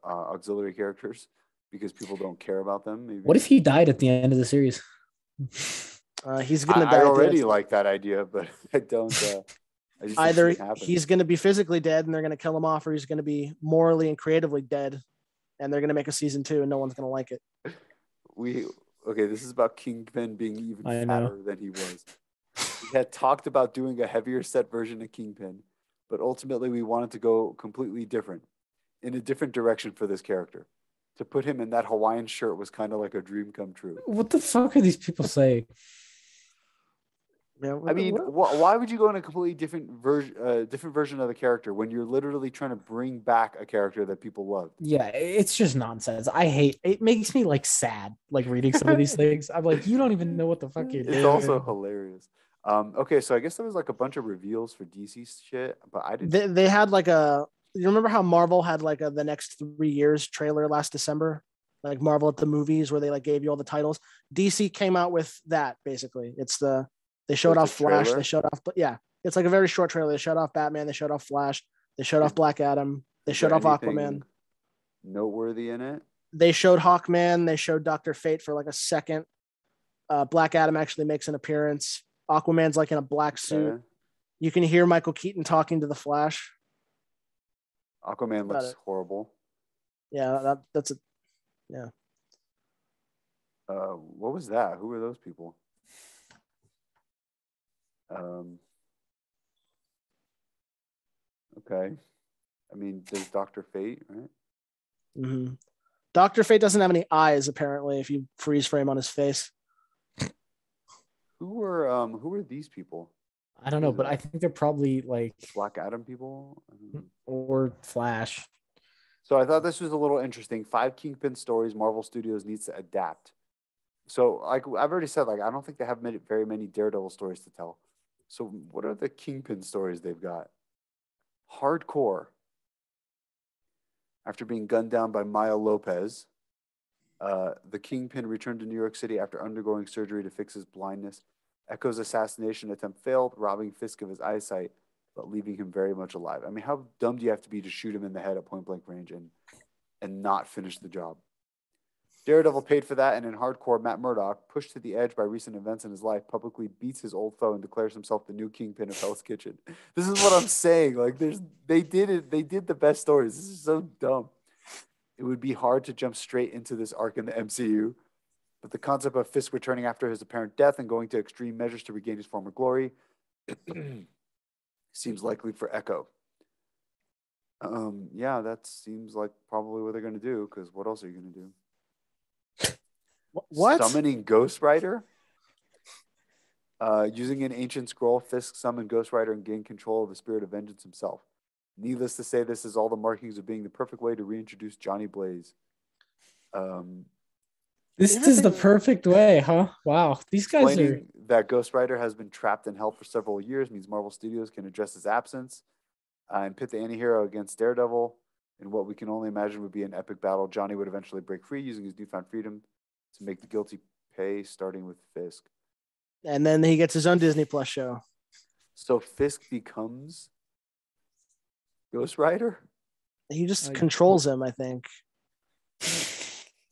auxiliary characters because people don't care about them. Maybe. What if he died at the end of the series? He's gonna die. I already like that idea, but I don't. Either he's gonna be physically dead and they're gonna kill him off, or he's gonna be morally and creatively dead, and they're gonna make a season 2 and no one's gonna like it. This is about Kingpin being even fatter than he was. We had talked about doing a heavier set version of Kingpin, but ultimately we wanted to go completely different, in a different direction for this character. To put him in that Hawaiian shirt was kind of like a dream come true. What the fuck are these people saying? I mean, why would you go in a completely different version of the character when you're literally trying to bring back a character that people love? Yeah, it's just nonsense. It makes me like sad, like reading some of these things. I'm like, you don't even know what the fuck you're doing. It's also hilarious. Okay, so I guess there was like a bunch of reveals for DC shit, but I didn't. They had like you remember how Marvel had like the next 3 years trailer last December? Like Marvel at the movies where they like gave you all the titles. DC came out with that basically. They showed off Flash. Trailer? They showed off, but yeah, it's like a very short trailer. They showed off Batman. They showed off Flash. They showed off Black Adam. They showed off Aquaman. Noteworthy in it? They showed Hawkman. They showed Dr. Fate for like a second. Black Adam actually makes an appearance. Aquaman's like in a black suit. Okay. You can hear Michael Keaton talking to the Flash. Aquaman looks horrible. Yeah, that's it. Yeah. What was that? Who were those people? Okay. I mean, there's Dr. Fate, right? Mm-hmm. Dr. Fate doesn't have any eyes, apparently, if you freeze frame on his face. Who were these people? I don't know, but I think they're probably like Black Adam people or Flash. So I thought this was a little interesting. 5 Kingpin stories Marvel Studios needs to adapt. So like I've already said, like I don't think they have very many Daredevil stories to tell. So what are the Kingpin stories they've got? Hardcore. After being gunned down by Maya Lopez, the Kingpin returned to New York City after undergoing surgery to fix his blindness. Echo's assassination attempt failed, robbing Fisk of his eyesight, but leaving him very much alive. I mean, how dumb do you have to be to shoot him in the head at point-blank range and not finish the job? Daredevil paid for that, and in Hardcore, Matt Murdock, pushed to the edge by recent events in his life, publicly beats his old foe and declares himself the new Kingpin of Hell's Kitchen. This is what I'm saying. Like, they did the best stories. This is so dumb. It would be hard to jump straight into this arc in the MCU, but the concept of Fisk returning after his apparent death and going to extreme measures to regain his former glory seems likely for Echo. Yeah, that seems like probably what they're going to do, because what else are you going to do? What? Summoning Ghost Rider? Using an ancient scroll, Fisk summoned Ghost Rider and gained control of the spirit of vengeance himself. Needless to say, this is all the markings of being the perfect way to reintroduce Johnny Blaze. This is the perfect way, huh? Wow. These guys are... That Ghost Rider has been trapped and held for several years means Marvel Studios can address his absence and pit the anti-hero against Daredevil in what we can only imagine would be an epic battle. Johnny would eventually break free using his newfound freedom to make the guilty pay, starting with Fisk. And then he gets his own Disney Plus show. So Fisk becomes Ghost Rider? He just controls him, I think.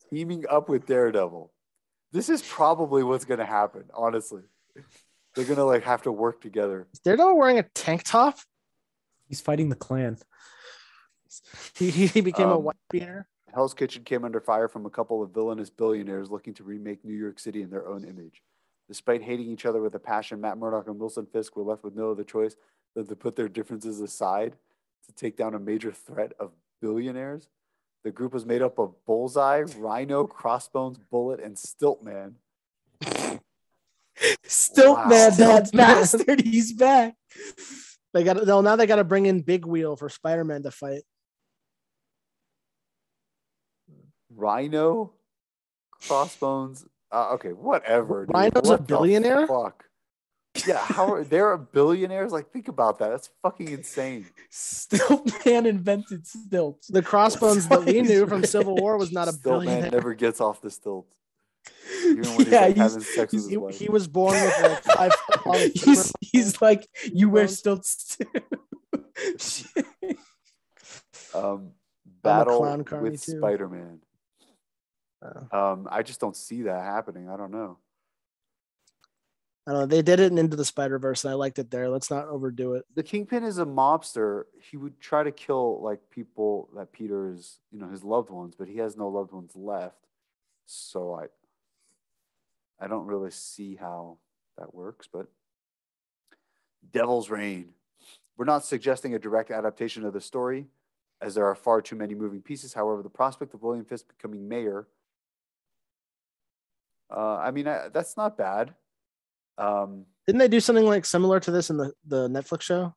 Teaming up with Daredevil. This is probably what's going to happen, honestly. They're going to like have to work together. Is Daredevil wearing a tank top? He's fighting the Klan. He became a white beater. Hell's Kitchen came under fire from a couple of villainous billionaires looking to remake New York City in their own image. Despite hating each other with a passion, Matt Murdock and Wilson Fisk were left with no other choice than to put their differences aside to take down a major threat of billionaires. The group was made up of Bullseye, Rhino, Crossbones, Bullet, and Stiltman. Stiltman, that bastard, he's back. Now they got to bring in Big Wheel for Spider-Man to fight. Rhino, Crossbones. Okay, whatever. Dude. Rhino's a billionaire? Fuck. Yeah, how are they're billionaires? Like, think about that. That's fucking insane. Stiltman invented stilts. The Crossbones that we knew from Civil War was not a billionaire. Stiltman never gets off the stilts. Even when having sex with his wife. He was born with like 5 he's like, you wear stilts too. Battle with Spider-Man. I just don't see that happening. I don't know. They did it in Into the Spider-Verse, and I liked it there. Let's not overdo it. The Kingpin is a mobster. He would try to kill like people that Peter is, his loved ones, but he has no loved ones left. So I don't really see how that works, but Devil's Reign. We're not suggesting a direct adaptation of the story, as there are far too many moving pieces. However, the prospect of William Fisk becoming mayor, that's not bad. Didn't they do something like similar to this in the Netflix show?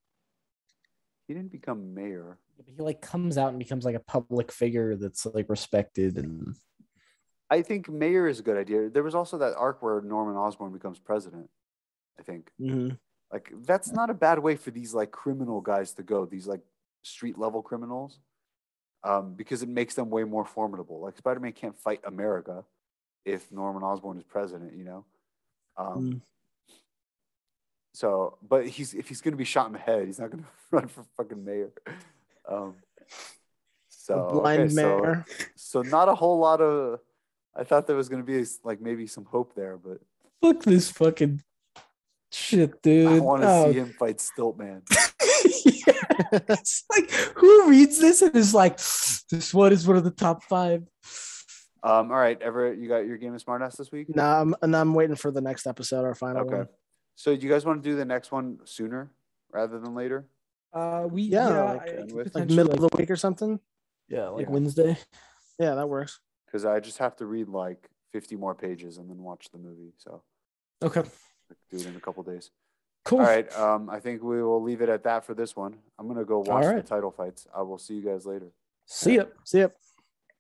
He didn't become mayor. He like comes out and becomes like a public figure that's like respected, and I think mayor is a good idea. There was also that arc where Norman Osborn becomes president, I think. Mm-hmm. Like, that's not a bad way for these like criminal guys to go, these like street level criminals, because it makes them way more formidable. Like, Spider-Man can't fight America if Norman Osborn is president, So, but if he's going to be shot in the head, he's not going to run for fucking mayor. Blind mayor. So not a whole lot of. I thought there was going to be like maybe some hope there, but fuck this fucking shit, dude. I want to see him fight Stiltman. Yeah. It's like, who reads this and is like, this one is one of the top 5. All right, Everett, you got your Game of Smartass this week? No, I'm waiting for the next episode, our final one. So do you guys want to do the next one sooner rather than later? Like middle of the week or something. Yeah, Wednesday. Yeah, that works. Because I just have to read like 50 more pages and then watch the movie. So okay, do it in a couple days. Cool. All right. I think we will leave it at that for this one. I'm gonna go watch the title fights. I will see you guys later. See ya.